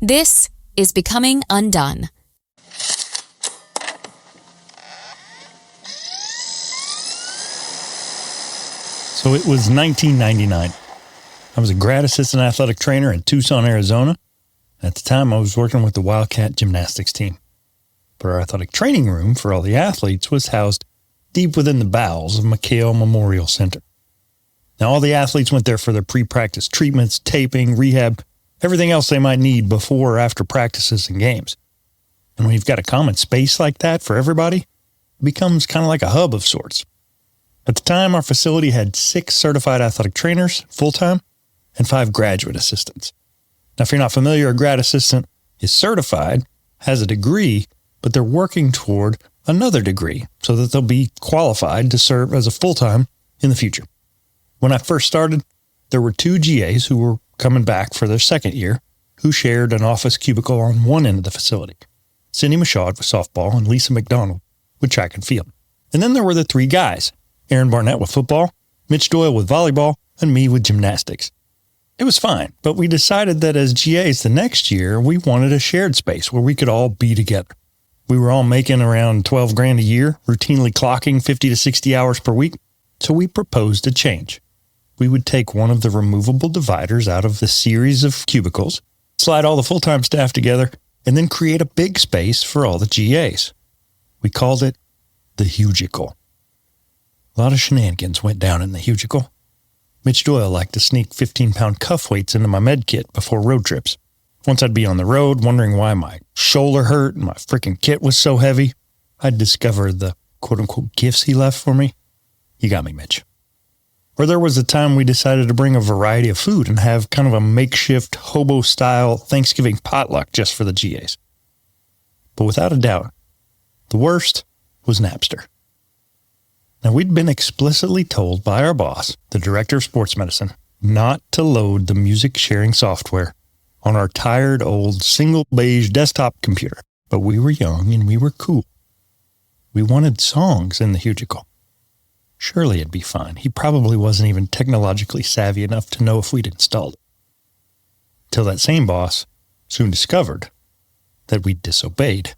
This is Becoming UnDone. So it was 1999. I was a grad assistant athletic trainer in Tucson, Arizona. At the time, I was working with the Wildcat gymnastics team. But our athletic training room for all the athletes was housed deep within the bowels of McHale Memorial Center. Now, all the athletes went there for their pre-practice treatments, taping, rehab, everything else they might need before or after practices and games. And when you've got a common space like that for everybody, it becomes kind of like a hub of sorts. At the time, our facility had 6 certified athletic trainers, full-time, and 5 graduate assistants. Now, if you're not familiar, a grad assistant is certified, has a degree, but they're working toward another degree so that they'll be qualified to serve as a full-time in the future. When I first started, there were 2 GAs who were coming back for their second year who shared an office cubicle on one end of the facility. Cindy Michaud with softball and Lisa McDonald with track and field. And then there were the 3 guys, Aaron Barnett with football, Mitch Doyle with volleyball, and me with gymnastics. It was fine, but we decided that as GAs the next year, we wanted a shared space where we could all be together. We were all making around $12,000 a year, routinely clocking 50 to 60 hours per week, so we proposed a change. We would take one of the removable dividers out of the series of cubicles, slide all the full-time staff together, and then create a big space for all the GAs. We called it the Hugicle. A lot of shenanigans went down in the Hugicle. Mitch Doyle liked to sneak 15-pound cuff weights into my med kit before road trips. Once I'd be on the road wondering why my shoulder hurt and my freaking kit was so heavy, I'd discover the quote-unquote gifts he left for me. You got me, Mitch. Or there was a time we decided to bring a variety of food and have kind of a makeshift hobo-style Thanksgiving potluck just for the GAs. But without a doubt, the worst was Napster. Now, we'd been explicitly told by our boss, the director of sports medicine, not to load the music sharing software on our tired old single beige desktop computer. But we were young and we were cool. We wanted songs in the Hugicle. Surely it'd be fine. He probably wasn't even technologically savvy enough to know if we'd installed it. Till that same boss soon discovered that we'd disobeyed.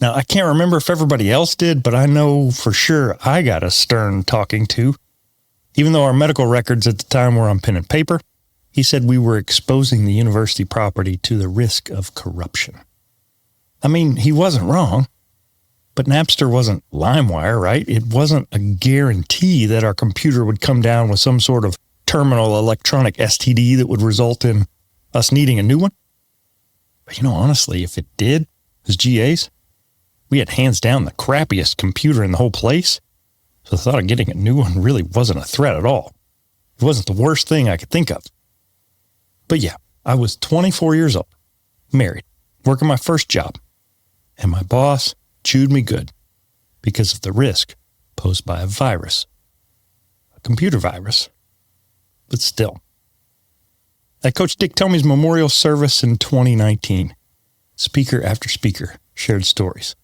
Now, I can't remember if everybody else did, but I know for sure I got a stern talking to. Even though our medical records at the time were on pen and paper, he said we were exposing the university property to the risk of corruption. I mean, he wasn't wrong. But Napster wasn't LimeWire, right? It wasn't a guarantee that our computer would come down with some sort of terminal electronic STD that would result in us needing a new one. But honestly, if it did, as GAs, we had hands down the crappiest computer in the whole place. So the thought of getting a new one really wasn't a threat at all. It wasn't the worst thing I could think of. But yeah, I was 24 years old, married, working my first job, and my boss chewed me good because of the risk posed by a virus, a computer virus, but still. At Coach Dick Tomey's memorial service in 2019, speaker after speaker shared stories,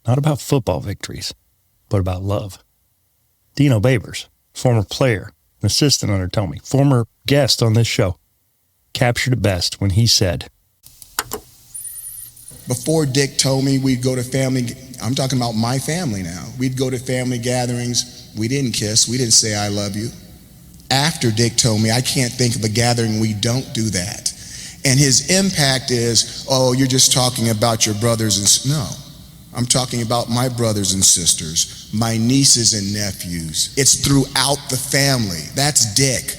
not about football victories, but about love. Dino Babers, former player, an assistant under Tomey, former guest on this show, captured it best when he said, before Dick Tomey, we'd go to family, I'm talking about my family now. We'd go to family gatherings. We didn't kiss. We didn't say I love you. After Dick Tomey, I can't think of a gathering we don't do that. And his impact is, oh, you're just talking about your brothers and no. I'm talking about my brothers and sisters, my nieces and nephews. It's throughout the family. That's Dick.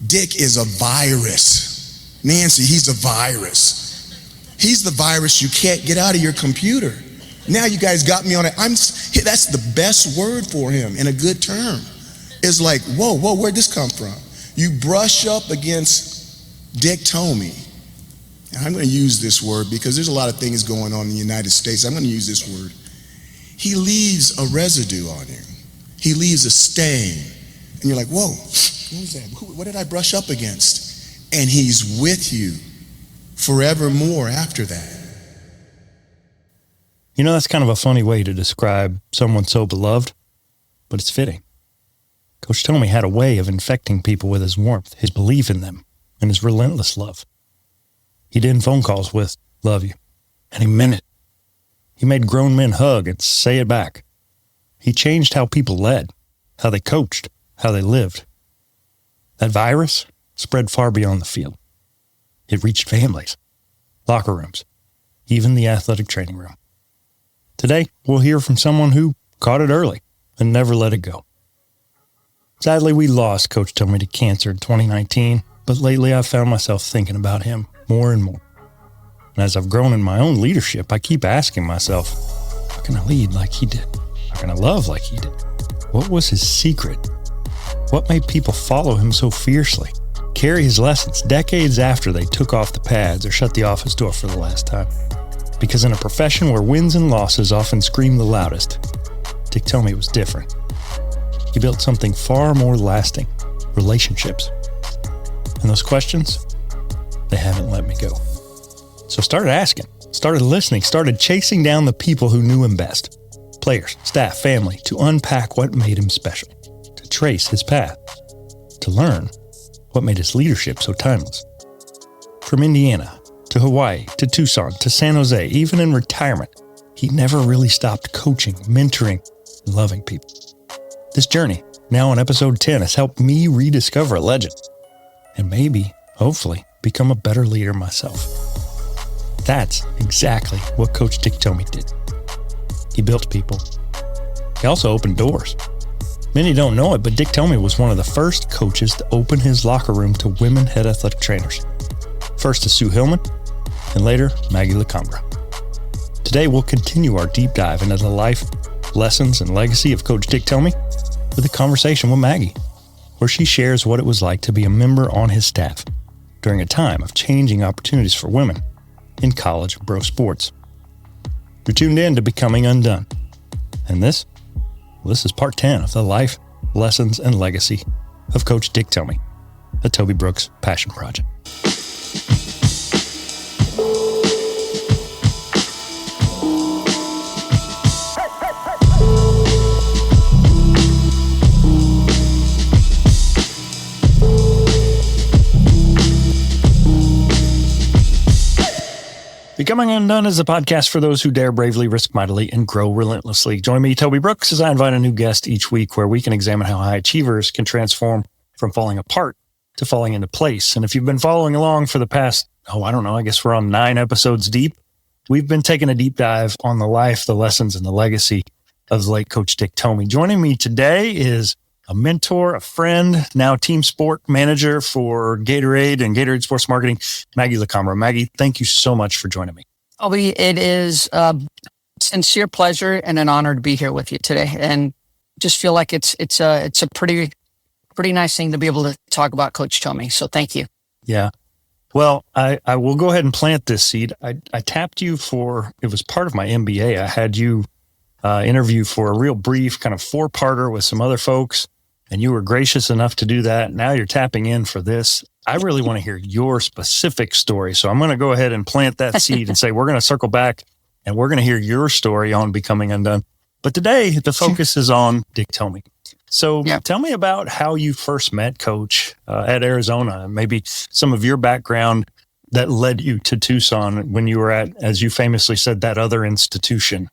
Dick is a virus. Nancy, he's a virus. He's the virus you can't get out of your computer. Now you guys got me on it. That's the best word for him in a good term. It's like, whoa, where'd this come from? You brush up against Dick Tomey. And I'm going to use this word because there's a lot of things going on in the United States. I'm going to use this word. He leaves a residue on you. He leaves a stain. And you're like, whoa, what was that? What did I brush up against? And he's with you forevermore after that. That's kind of a funny way to describe someone so beloved, but it's fitting. Coach Tomey had a way of infecting people with his warmth, his belief in them, and his relentless love. He'd end phone calls with, "Love you." And he meant it. He made grown men hug and say it back. He changed how people led, how they coached, how they lived. That virus spread far beyond the field. It reached families, locker rooms, even the athletic training room. Today, we'll hear from someone who caught it early and never let it go. Sadly, we lost Coach Tomey to cancer in 2019, but lately I've found myself thinking about him more and more. And as I've grown in my own leadership, I keep asking myself, how can I lead like he did? How can I love like he did? What was his secret? What made people follow him so fiercely, carry his lessons decades after they took off the pads or shut the office door for the last time? Because in a profession where wins and losses often scream the loudest, Dick Tomey was different. He built something far more lasting, relationships. And those questions, they haven't let me go. So started asking, started listening, started chasing down the people who knew him best. Players, staff, family, to unpack what made him special, to trace his path, to learn what made his leadership so timeless. From Indiana, to Hawaii, to Tucson, to San Jose, even in retirement, he never really stopped coaching, mentoring, and loving people. This journey, now on episode 10, has helped me rediscover a legend and maybe, hopefully, become a better leader myself. That's exactly what Coach Dick Tomey did. He built people. He also opened doors. Many don't know it, but Dick Tomey was one of the first coaches to open his locker room to women head athletic trainers. First to Sue Hillman, and later Magie Lacambra. Today we'll continue our deep dive into the life, lessons, and legacy of Coach Dick Tomey with a conversation with Magie, where she shares what it was like to be a member on his staff during a time of changing opportunities for women in college and pro sports. You're tuned in to Becoming UnDone. And this is part 10 of the life, lessons, and legacy of Coach Dick Tomey, the Toby Brooks Passion Project. Becoming UnDone is a podcast for those who dare bravely, risk mightily, and grow relentlessly. Join me, Toby Brooks, as I invite a new guest each week where we can examine how high achievers can transform from falling apart to falling into place. And if you've been following along for the past, I guess we're on 9 episodes deep, we've been taking a deep dive on the life, the lessons, and the legacy of the late Coach Dick Tomey. Joining me today is a mentor, a friend, now team sport manager for Gatorade and Gatorade Sports Marketing, Magie Lacambra. Magie, thank you so much for joining me. Toby, it is a sincere pleasure and an honor to be here with you today, and just feel like it's a pretty nice thing to be able to talk about Coach Tomey. So thank you. Yeah. Well, I will go ahead and plant this seed. I tapped you it was part of my MBA. I had you interview for a real brief kind of 4-parter with some other folks, and you were gracious enough to do that. Now you're tapping in for this. I really want to hear your specific story. So I'm going to go ahead and plant that seed and say, we're going to circle back and we're going to hear your story on Becoming UnDone. But today the focus is on Dick Tomey. So Tell me about how you first met Coach at Arizona, maybe some of your background that led you to Tucson when you were at, as you famously said, that other institution.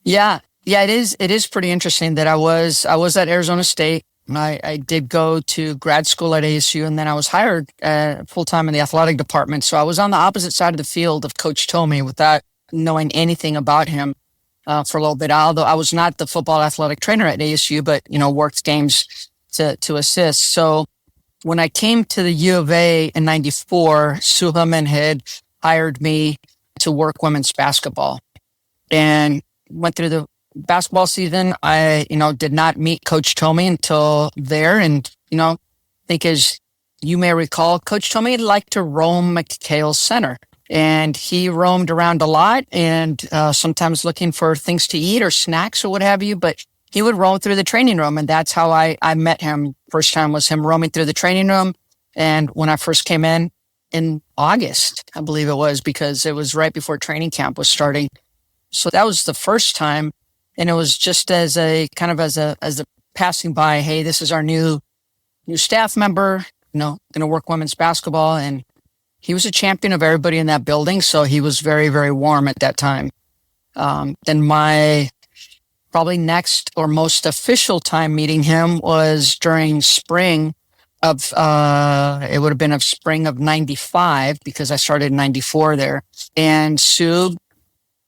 Yeah, it is pretty interesting that I was at Arizona State. I did go to grad school at ASU, and then I was hired full-time in the athletic department. So I was on the opposite side of the field of Coach Tomey without knowing anything about him for a little bit. Although I was not the football athletic trainer at ASU, but, worked games to assist. So when I came to the U of A in 94, Sue Hillman had hired me to work women's basketball and went through the basketball season. I, did not meet Coach Tomey until there. And, I think as you may recall, Coach Tomey liked to roam McHale Center. And he roamed around a lot and sometimes looking for things to eat or snacks or what have you. But he would roam through the training room. And that's how I met him. First time was him roaming through the training room. And when I first came in August, I believe it was, because it was right before training camp was starting. So that was the first time. And it was just as a passing by, hey, this is our new staff member, going to work women's basketball. And he was a champion of everybody in that building. So he was very, very warm at that time. Then my probably next or most official time meeting him was during spring of, it would have been of spring of 95 because I started in 94 there. And Sue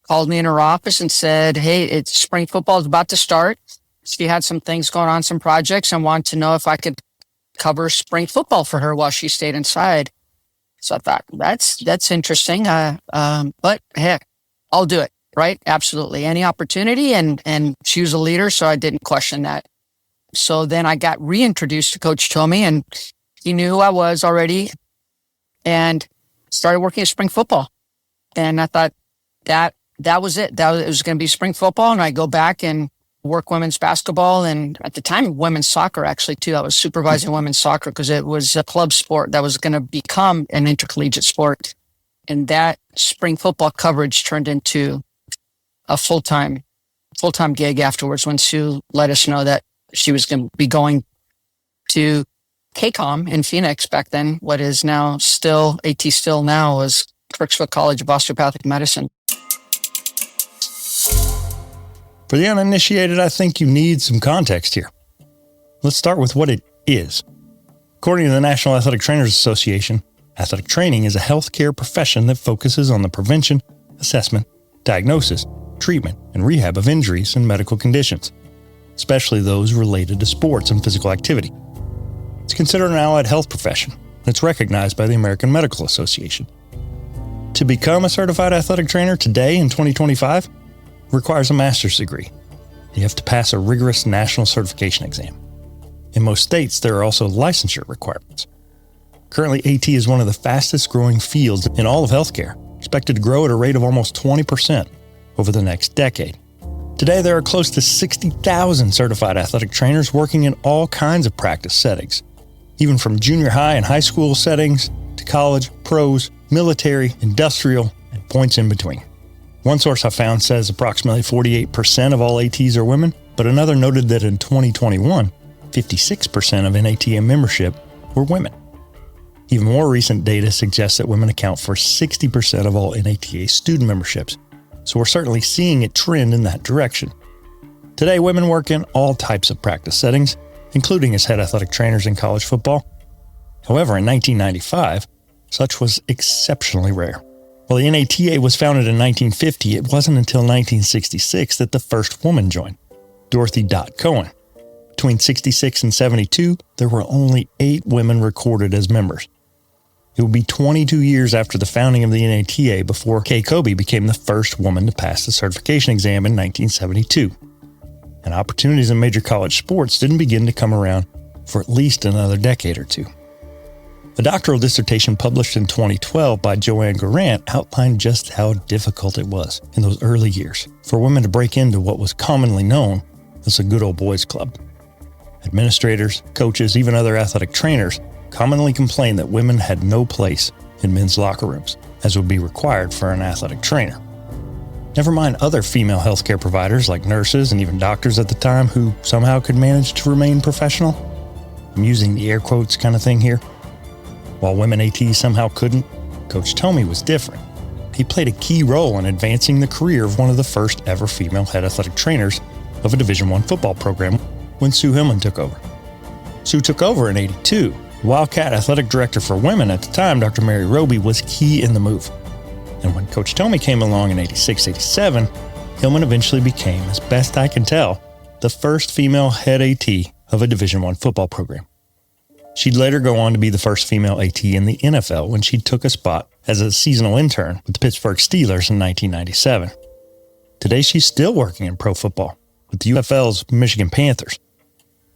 called me in her office and said, hey, spring football is about to start. She had some things going on, some projects, and wanted to know if I could cover spring football for her while she stayed inside. So I thought, that's interesting. But heck, I'll do it. Right? Absolutely. Any opportunity. And she was a leader, so I didn't question that. So then I got reintroduced to Coach Tomey, and he knew who I was already and started working at spring football. And I thought that was it. It was going to be spring football. And I go back and work women's basketball. And at the time, women's soccer, actually, too. I was supervising women's soccer because it was a club sport that was going to become an intercollegiate sport. And that spring football coverage turned into a full-time gig afterwards when Sue let us know that she was going to be going to KCOM in Phoenix back then. What is now still, AT still now, was Kirksville College of Osteopathic Medicine. For the uninitiated, I think you need some context here. Let's start with what it is. According to the National Athletic Trainers Association, athletic training is a healthcare profession that focuses on the prevention, assessment, diagnosis, treatment, and rehab of injuries and medical conditions, especially those related to sports and physical activity. It's considered an allied health profession, and it's recognized by the American Medical Association. To become a certified athletic trainer today in 2025 requires a master's degree. You have to pass a rigorous national certification exam. In most states, there are also licensure requirements. Currently, AT is one of the fastest growing fields in all of healthcare, expected to grow at a rate of almost 20% over the next decade. Today, there are close to 60,000 certified athletic trainers working in all kinds of practice settings, even from junior high and high school settings to college, pros, military, industrial, and points in between. One source I found says approximately 48% of all ATs are women, but another noted that in 2021, 56% of NATA membership were women. Even more recent data suggests that women account for 60% of all NATA student memberships, so we're certainly seeing it trend in that direction. Today, women work in all types of practice settings, including as head athletic trainers in college football. However, in 1995, such was exceptionally rare. While the NATA was founded in 1950, it wasn't until 1966 that the first woman joined, Dorothy Dot Cohen. Between 66 and 72, there were only 8 women recorded as members. It would be 22 years after the founding of the NATA before Kay Kobe became the first woman to pass the certification exam in 1972. And opportunities in major college sports didn't begin to come around for at least another decade or two. A doctoral dissertation published in 2012 by Joanne Garant outlined just how difficult it was in those early years for women to break into what was commonly known as a good old boys club. Administrators, coaches, even other athletic trainers commonly complained that women had no place in men's locker rooms, as would be required for an athletic trainer. Never mind other female healthcare providers like nurses and even doctors at the time who somehow could manage to remain professional. I'm using the air quotes kind of thing here. While women ATs somehow couldn't, Coach Tomey was different. He played a key role in advancing the career of one of the first ever female head athletic trainers of a Division I football program when Sue Hillman took over. Sue took over in '82. The Wildcat athletic director for women at the time, Dr. Mary Roby, was key in the move. And when Coach Tomey came along in '86, '87, Hillman eventually became, as best I can tell, the first female head AT of a Division I football program. She'd later go on to be the first female AT in the NFL when she took a spot as a seasonal intern with the Pittsburgh Steelers in 1997. Today, she's still working in pro football with the UFL's Michigan Panthers.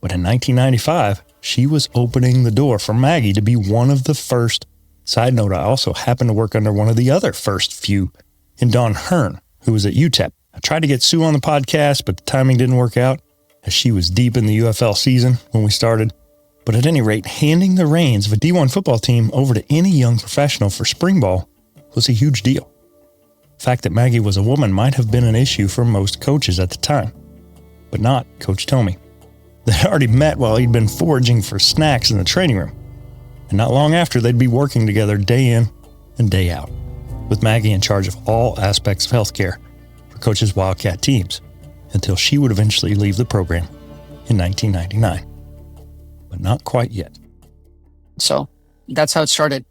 But in 1995, she was opening the door for Magie to be one of the first. Side note, I also happened to work under one of the other first few in Dawn Hearn, who was at UTEP. I tried to get Sue on the podcast, but the timing didn't work out as she was deep in the UFL season when we started. But at any rate, handing the reins of a D1 football team over to any young professional for spring ball was a huge deal. The fact that Magie was a woman might have been an issue for most coaches at the time, but not Coach Tomey. They'd already met while he'd been foraging for snacks in the training room, and not long after they'd be working together day in, and day out, with Maggie in charge of all aspects of healthcare for Coach's Wildcat teams until she would eventually leave the program in 1999. But not quite yet. So that's how it started.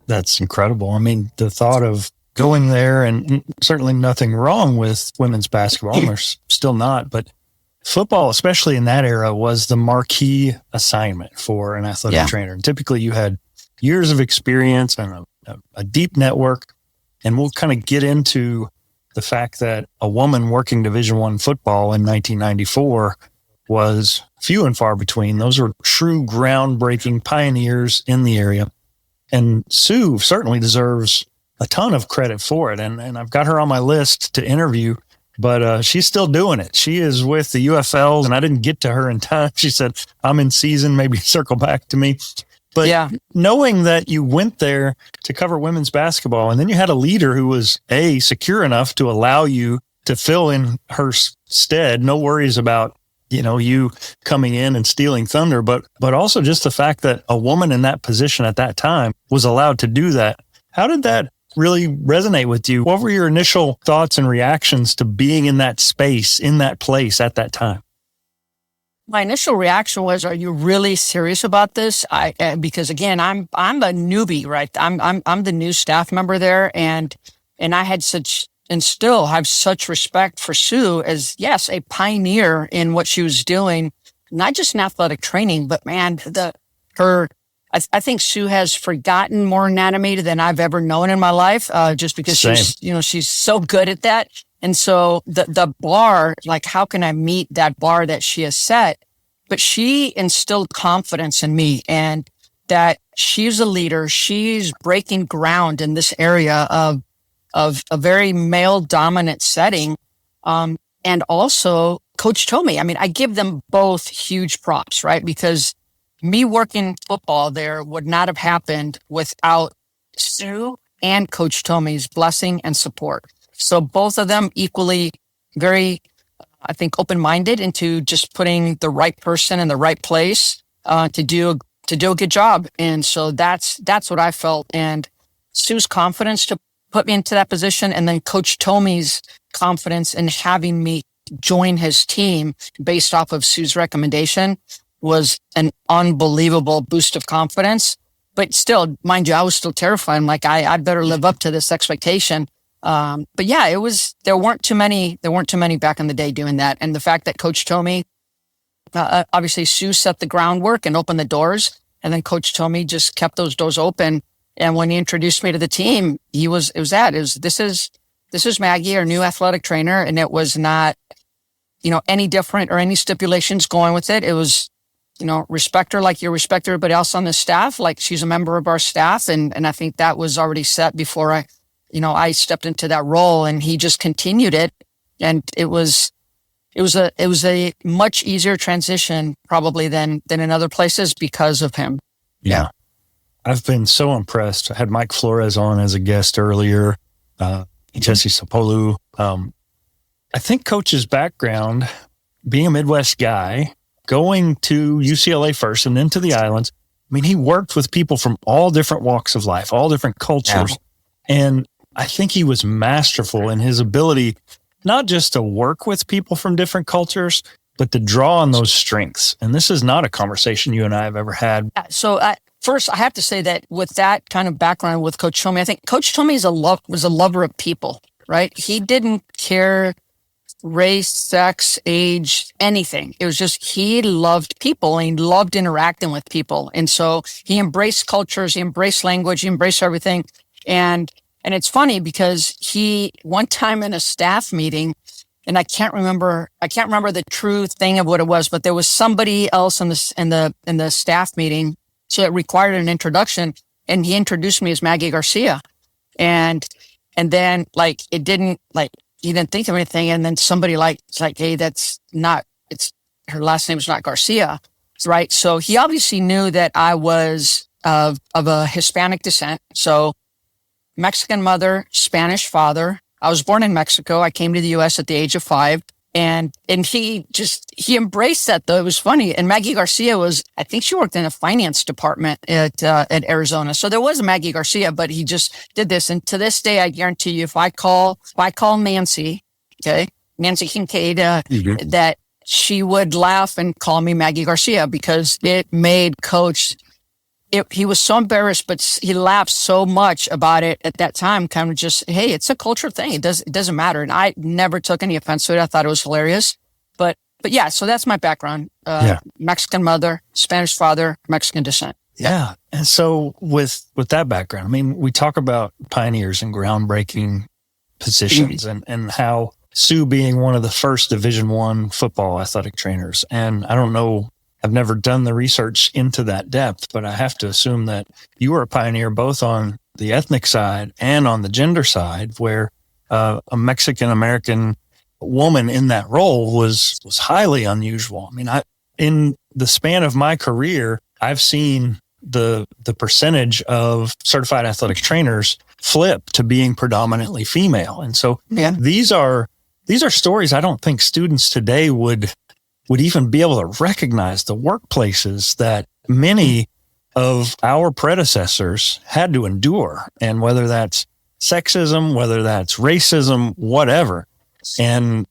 That's incredible. I mean, the thought of going there, and certainly nothing wrong with women's basketball, there's still not, but football, especially in that era, was the marquee assignment for an athletic trainer. And typically you had years of experience and a deep network. And we'll kind of get into the fact that a woman working Division I football in 1994 was few and far between. Those were true groundbreaking pioneers in the area. And Sue certainly deserves a ton of credit for it. And I've got her on my list to interview, but she's still doing it. She is with the UFLs, and I didn't get to her in time. She said, I'm in season, maybe circle back to me. But knowing that you went there to cover women's basketball, and then you had a leader who was secure enough to allow you to fill in her stead, no worries about, you coming in and stealing thunder, but also just the fact that a woman in that position at that time was allowed to do that. How did that really resonate with you? What were your initial thoughts and reactions to being in that space, in that place at that time? My initial reaction was, "Are you really serious about this?" Because again, I'm a newbie, right? I'm the new staff member there, and I had such, and still have such, respect for Sue as, yes, a pioneer in what she was doing, not just in athletic training, but man, I think Sue has forgotten more anatomy than I've ever known in my life, just because she's so good at that. And so the bar, like, how can I meet that bar that she has set? But she instilled confidence in me, and that she's a leader. She's breaking ground in this area of a very male dominant setting. And also Coach Tomey. I mean, I give them both huge props, right? Because me working football there would not have happened without Sue and Coach Tomey's blessing and support. So both of them equally very, I think, open-minded into just putting the right person in the right place to do a good job. And so that's what I felt. And Sue's confidence to put me into that position, and then Coach Tomey's confidence in having me join his team based off of Sue's recommendation was an unbelievable boost of confidence. But still, mind you, I was still terrified. I'm like, I better live up to this expectation. But yeah, there weren't too many back in the day doing that. And the fact that Coach Tomey, obviously Sue set the groundwork and opened the doors, and then Coach Tomey just kept those doors open. And when he introduced me to the team, this is Maggie, our new athletic trainer. And it was not, any different or any stipulations going with it. It was, respect her like you respect everybody else on the staff, like she's a member of our staff. And I think that was already set before I stepped into that role, and he just continued it. And it was a much easier transition probably than in other places because of him. Yeah. I've been so impressed. I had Mike Flores on as a guest earlier, Jesse Sapolu. I think Coach's background, being a Midwest guy, going to UCLA first and then to the islands. I mean, he worked with people from all different walks of life, all different cultures. Yeah. And I think he was masterful in his ability, not just to work with people from different cultures, but to draw on those strengths. And this is not a conversation you and I have ever had. So first, I have to say that with that kind of background with Coach Tomey, I think Coach Tomey was a lover of people, right? He didn't care race, sex, age, anything. It was just, he loved people and he loved interacting with people. And so he embraced cultures, he embraced language, he embraced everything. And it's funny because one time in a staff meeting, and I can't remember the true thing of what it was, but there was somebody else in the staff meeting. So it required an introduction, and he introduced me as Maggie Garcia. And then he didn't think of anything. And then somebody it's like, hey, her last name is not Garcia. Right. So he obviously knew that I was of a Hispanic descent. So Mexican mother, Spanish father. I was born in Mexico. I came to the U.S. at the age of 5. And he embraced that, though. It was funny. And Magie Garcia I think she worked in a finance department at Arizona. So there was a Magie Garcia, but he just did this. And to this day, I guarantee you, if I call Nancy, okay, Nancy Kincaid, that she would laugh and call me Magie Garcia, because it made Coach, he was so embarrassed, but he laughed so much about it at that time, kind of just, hey, it's a culture thing. It doesn't matter. And I never took any offense to it. I thought it was hilarious. But yeah, so that's my background. Mexican mother, Spanish father, Mexican descent. Yeah. And so with that background, I mean, we talk about pioneers and groundbreaking positions and how Sue being one of the first Division I football athletic trainers. And I don't know, I've never done the research into that depth, but I have to assume that you were a pioneer both on the ethnic side and on the gender side, where a Mexican-American woman in that role was highly unusual. I mean, in the span of my career, I've seen the percentage of certified athletic trainers flip to being predominantly female. And so these are stories I don't think students today would even be able to recognize, the workplaces that many of our predecessors had to endure. And whether that's sexism, whether that's racism, whatever. And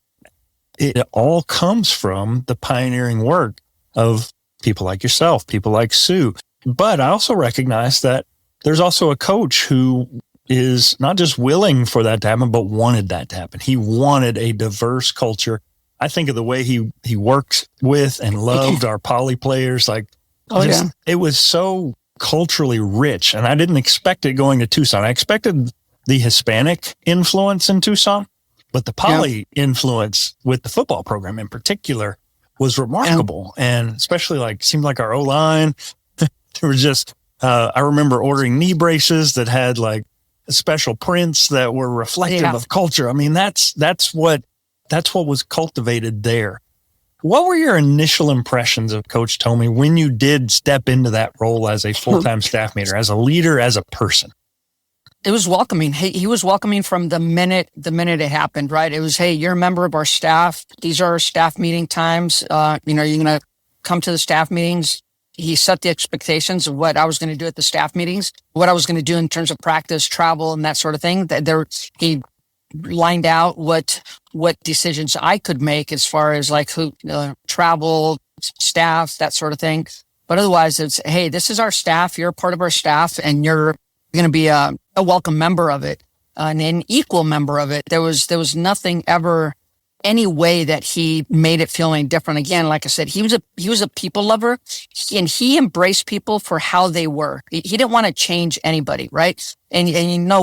it all comes from the pioneering work of people like yourself, people like Sue. But I also recognize that there's also a coach who is not just willing for that to happen, but wanted that to happen. He wanted a diverse culture. I think of the way he worked with and loved our poly players. Like, it was so culturally rich, and I didn't expect it going to Tucson. I expected the Hispanic influence in Tucson, but the poly influence with the football program in particular was remarkable. And especially seemed like our O-line, there was just, I remember ordering knee braces that had special prints that were reflective of culture. I mean, that's what was cultivated there. What were your initial impressions of Coach Tomey when you did step into that role as a full-time staff meter, as a leader, as a person? It was welcoming. He was welcoming from the minute it happened, right? It was, hey, you're a member of our staff. These are our staff meeting times. You're going to come to the staff meetings. He set the expectations of what I was going to do at the staff meetings, what I was going to do in terms of practice, travel, and that sort of thing. He lined out what decisions I could make as far as who travel, staff, that sort of thing. But otherwise, it's, hey, this is our staff. You're a part of our staff, and you're going to be a welcome member of it, an equal member of it. There was nothing ever, any way that he made it feel any different. Again, like I said, he was a people lover, and he embraced people for how they were. He didn't want to change anybody, right? And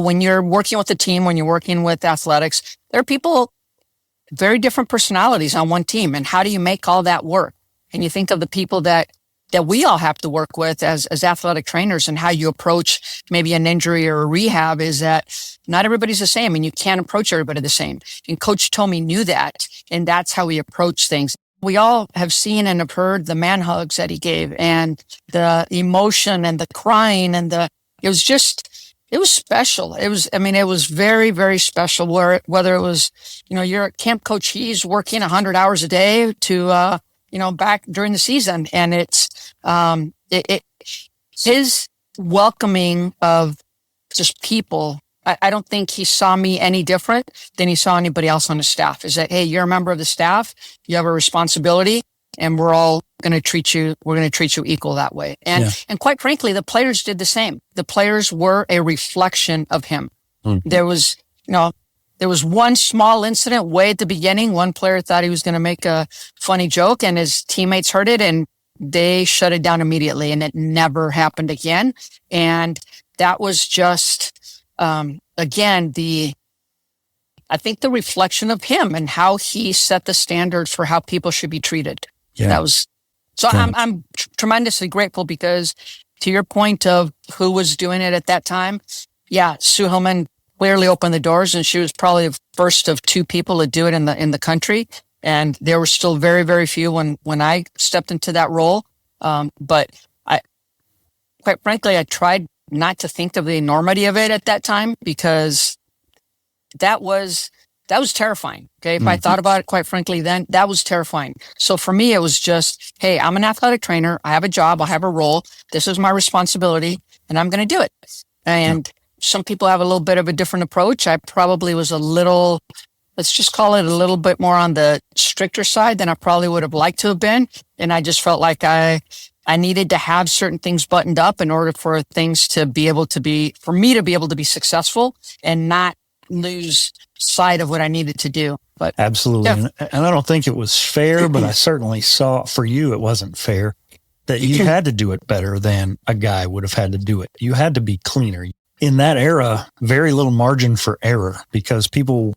when you're working with a team, when you're working with athletics, there are people, very different personalities on one team. And how do you make all that work? And you think of the people that we all have to work with as athletic trainers, and how you approach maybe an injury or a rehab is that not everybody's the same, and you can't approach everybody the same. And Coach Tomey knew that, and that's how he approached things. We all have seen and have heard the man hugs that he gave, and the emotion and the crying, and it was special. It was very, very special, whether it was, you're a camp coach, he's working 100 hours a day to, back during the season. And it's, his welcoming of just people. I don't think he saw me any different than he saw anybody else on the staff. Is that, hey, you're a member of the staff, you have a responsibility, and we're going to treat you equal that way. And quite frankly, the players did the same. The players were a reflection of him. Mm-hmm. There was one small incident way at the beginning. One player thought he was going to make a funny joke, and his teammates heard it, and they shut it down immediately, and it never happened again. And that was just, again, I think the reflection of him and how he set the standard for how people should be treated. Yeah. That was, so I'm tremendously grateful, because to your point of who was doing it at that time, Sue Hillman clearly opened the doors, and she was probably the first of two people to do it in the country. And there were still very, very few when I stepped into that role. But quite frankly, I tried not to think of the enormity of it at that time, because that was that was terrifying. Okay. If I thought about it, quite frankly, then that was terrifying. So for me, it was just, hey, I'm an athletic trainer. I have a job. I have a role. This is my responsibility and I'm going to do it. And some people have a little bit of a different approach. I probably was a little, let's just call it a little bit more on the stricter side than I probably would have liked to have been. And I just felt like I needed to have certain things buttoned up in order for things to be able to be, for me to be able to be successful and not lose sight of what I needed to do. But absolutely. Yeah. And I don't think it was fair, but I certainly saw for you, it wasn't fair that you had to do it better than a guy would have had to do it. You had to be cleaner. In that era, very little margin for error because people,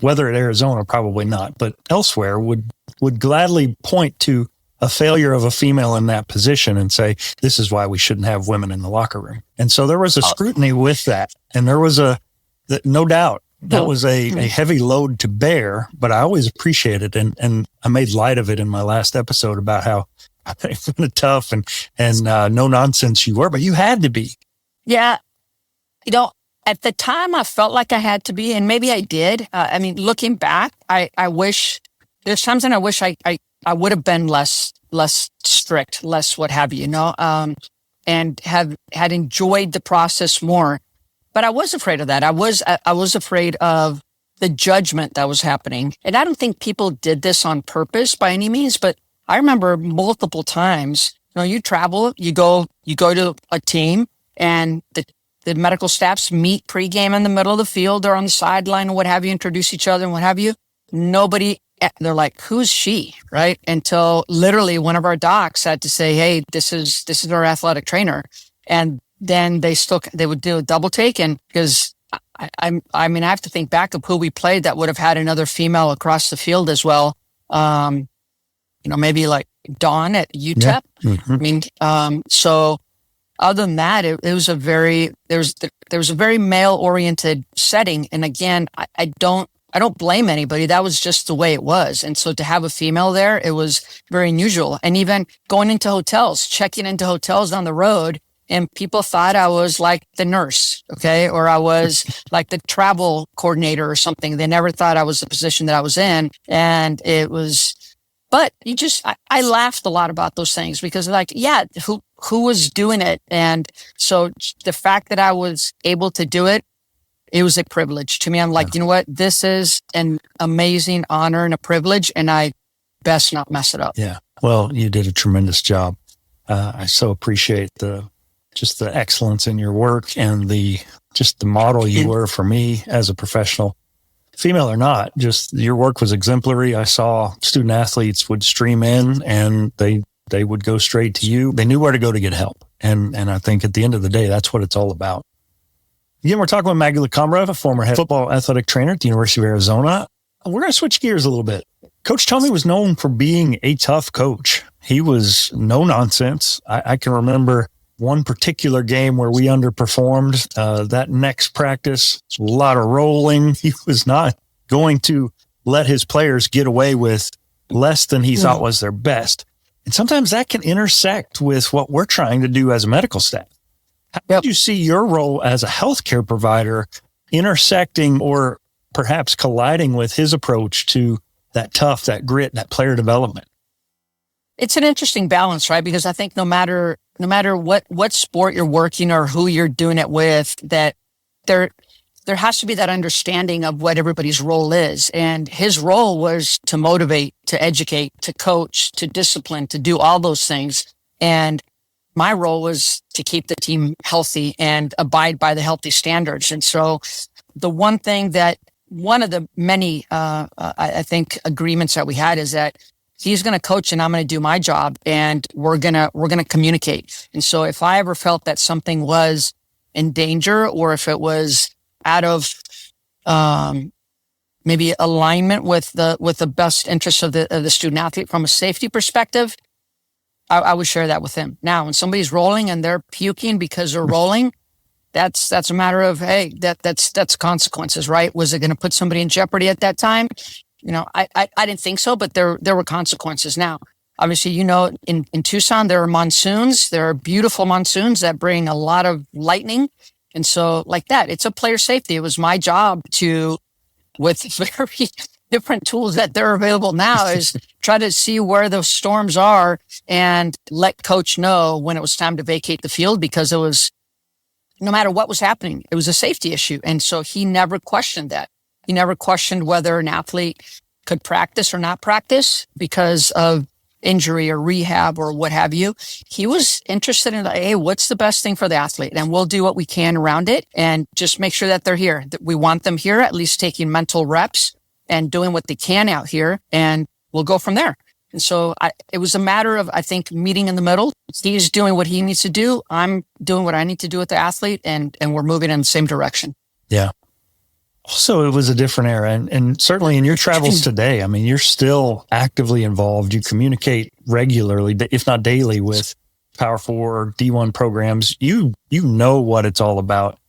whether at Arizona, probably not, but elsewhere would gladly point to a failure of a female in that position and say, this is why we shouldn't have women in the locker room. And so there was a scrutiny with that. And there was no doubt that was a heavy load to bear, but I always appreciated it. And I made light of it in my last episode about how tough and no nonsense you were, but you had to be. Yeah. At the time I felt like I had to be, and maybe I did. I mean, looking back, I wish there's times when I wish I would have been less strict, less what have you, and had enjoyed the process more. But I was afraid of that. I was afraid of the judgment that was happening. And I don't think people did this on purpose by any means, but I remember multiple times, you travel, you go to a team and the medical staffs meet pregame in the middle of the field or on the sideline or what have you, introduce each other and what have you. Nobody, they're like, who's she? Right? Until literally one of our docs had to say, hey, this is our athletic trainer. And then they would do a double take. And because I mean, I have to think back of who we played that would have had another female across the field as well. Maybe like Dawn at UTEP. Yeah. Mm-hmm. I mean, so other than that, it was there was a very male oriented setting. And again, I don't blame anybody. That was just the way it was. And so to have a female there, it was very unusual. And even going into hotels, checking into hotels on the road, and people thought I was like the nurse, okay? Or I was like the travel coordinator or something. They never thought I was the position that I was in. And it was, but I laughed a lot about those things because like, yeah, who was doing it? And so the fact that I was able to do it, it was a privilege to me. I'm like, you know what? This is an amazing honor and a privilege, and I best not mess it up. Yeah. Well, you did a tremendous job. I so appreciate the excellence in your work and the model you were for me as a professional, female or not. Just your work was exemplary. I saw student athletes would stream in and they would go straight to you. They knew where to go to get help. And I think at the end of the day, that's what it's all about. Again, we're talking with Magie Lacambra, a former head football athletic trainer at the University of Arizona. We're going to switch gears a little bit. Coach Tomey was known for being a tough coach. He was no nonsense. I can remember one particular game where we underperformed. That next practice, a lot of rolling. He was not going to let his players get away with less than he thought was their best. And sometimes that can intersect with what we're trying to do as a medical staff. How do you see your role as a healthcare provider intersecting or perhaps colliding with his approach to that tough, that grit, that player development? It's an interesting balance, right? Because I think no matter what sport you're working or who you're doing it with, that there has to be that understanding of what everybody's role is. And his role was to motivate, to educate, to coach, to discipline, to do all those things. And my role was to keep the team healthy and abide by the healthy standards. And so the one of the many, I think, agreements that we had is that he's going to coach and I'm going to do my job, and we're going to communicate. And so if I ever felt that something was in danger, or if it was out of maybe alignment with the best interests of the student athlete from a safety perspective, I would share that with him. Now, when somebody's rolling and they're puking because they're rolling, that's a matter of, hey, that's consequences, right? Was it going to put somebody in jeopardy at that time? I didn't think so, but there were consequences. Now, obviously, in Tucson, there are monsoons. There are beautiful monsoons that bring a lot of lightning. And so like that, it's a player safety. It was my job to with very different tools that they're available now is try to see where those storms are and let coach know when it was time to vacate the field, because it was, no matter what was happening, it was a safety issue. And so he never questioned that. He never questioned whether an athlete could practice or not practice because of injury or rehab or what have you. He was interested in, hey, what's the best thing for the athlete? And we'll do what we can around it and just make sure that they're here. That we want them here, at least taking mental reps and doing what they can out here, and we'll go from there. And so it was a matter of, I think, meeting in the middle. He's doing what he needs to do. I'm doing what I need to do with the athlete, and we're moving in the same direction. Yeah. Also, it was a different era. And certainly in your travels today, I mean, you're still actively involved. You communicate regularly, if not daily, with Power 4 or D1 programs. You know what it's all about.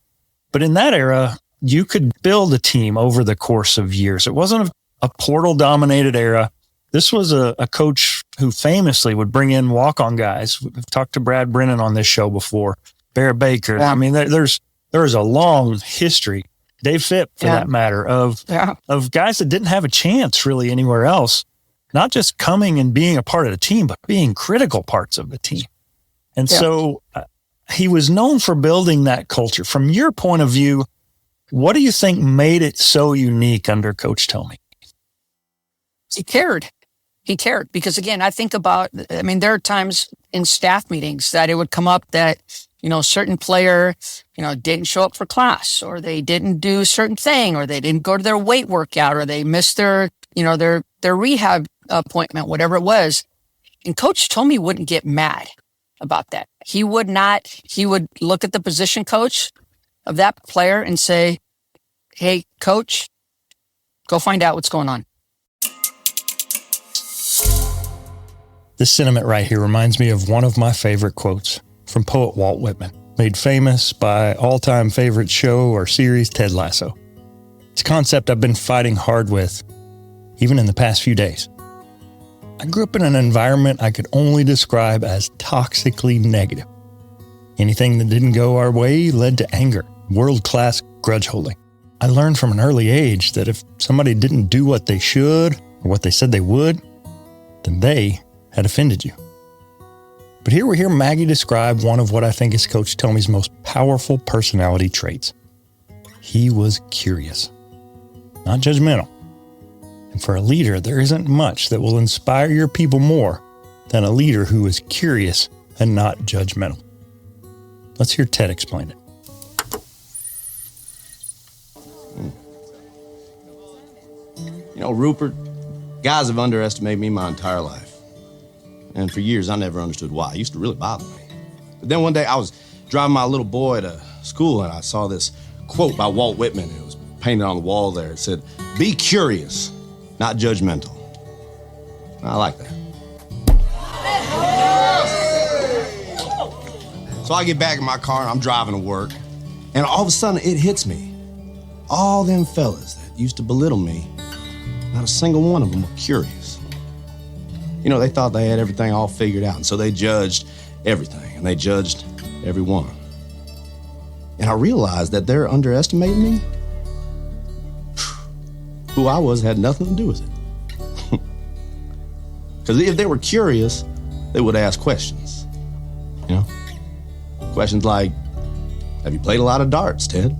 But in that era, you could build a team over the course of years. It wasn't a portal-dominated era. This was a coach who famously would bring in walk-on guys. We've talked to Brad Brennan on this show before, Bear Baker. I mean, there is a long history, Dave Phipp for that matter, of guys that didn't have a chance really anywhere else, not just coming and being a part of the team, but being critical parts of the team. And so he was known for building that culture. From your point of view, what do you think made it so unique under Coach Tomey? He cared. He cared because, again, I think about, I mean, there are times in staff meetings that it would come up that, a certain player, didn't show up for class, or they didn't do a certain thing, or they didn't go to their weight workout, or they missed their rehab appointment, whatever it was. And Coach Tomey wouldn't get mad about that. He would not. He would look at the position coach of that player and say, hey, coach, go find out what's going on. This sentiment right here reminds me of one of my favorite quotes from poet Walt Whitman, made famous by all-time favorite show or series Ted Lasso. It's a concept I've been fighting hard with, even in the past few days. I grew up in an environment I could only describe as toxically negative. Anything that didn't go our way led to anger, world-class grudge holding. I learned from an early age that if somebody didn't do what they should or what they said they would, then they had offended you. But here we hear Maggie describe one of what I think is Coach Tomey's most powerful personality traits. He was curious, not judgmental. And for a leader, there isn't much that will inspire your people more than a leader who is curious and not judgmental. Let's hear Ted explain it. Rupert, guys have underestimated me my entire life. And for years, I never understood why. It used to really bother me. But then one day, I was driving my little boy to school, and I saw this quote by Walt Whitman. It was painted on the wall there. It said, "Be curious, not judgmental." I like that. So I get back in my car, and I'm driving to work, and all of a sudden, it hits me. All them fellas that used to belittle me, not a single one of them were curious. They thought they had everything all figured out, and so they judged everything, and they judged everyone. And I realized that they're underestimating me. Who I was had nothing to do with it. Because if they were curious, they would ask questions. Questions like, have you played a lot of darts, Ted?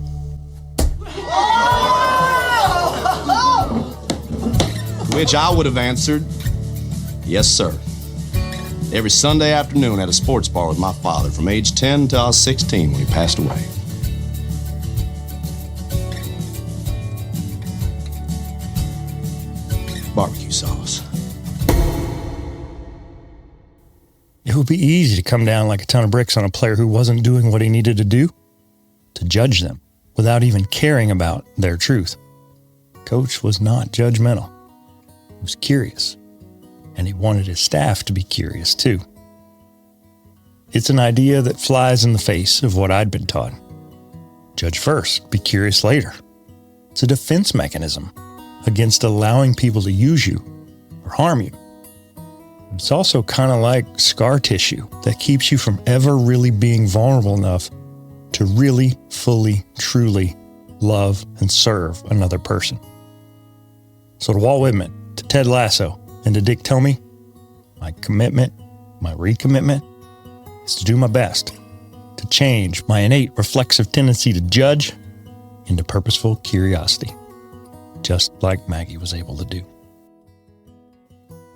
Which I would have answered, yes, sir. Every Sunday afternoon at a sports bar with my father from age 10 until I was 16 when he passed away. Barbecue sauce. It would be easy to come down like a ton of bricks on a player who wasn't doing what he needed to do, to judge them without even caring about their truth. Coach was not judgmental. He was curious. And he wanted his staff to be curious too. It's an idea that flies in the face of what I'd been taught. Judge first, be curious later. It's a defense mechanism against allowing people to use you or harm you. It's also kind of like scar tissue that keeps you from ever really being vulnerable enough to really, fully, truly love and serve another person. So to Walt Whitman, to Ted Lasso, and to Dick Tomey, my commitment, my recommitment is to do my best to change my innate reflexive tendency to judge into purposeful curiosity, just like Magie was able to do.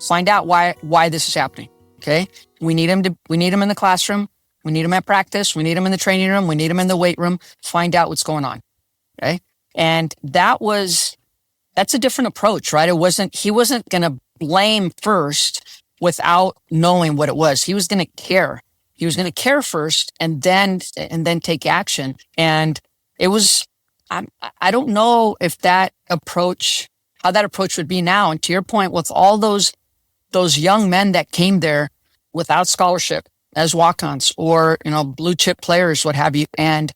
Find out why this is happening. Okay, we need him in the classroom. We need him at practice. We need him in the training room. We need him in the weight room. Find out what's going on. Okay, and that's a different approach, right? He wasn't going to blame first without knowing what it was. He was going to care. He was going to care first, and then take action. And it was. I don't know if how that approach would be now. And to your point, with all those young men that came there without scholarship as walk-ons or, blue chip players, what have you. And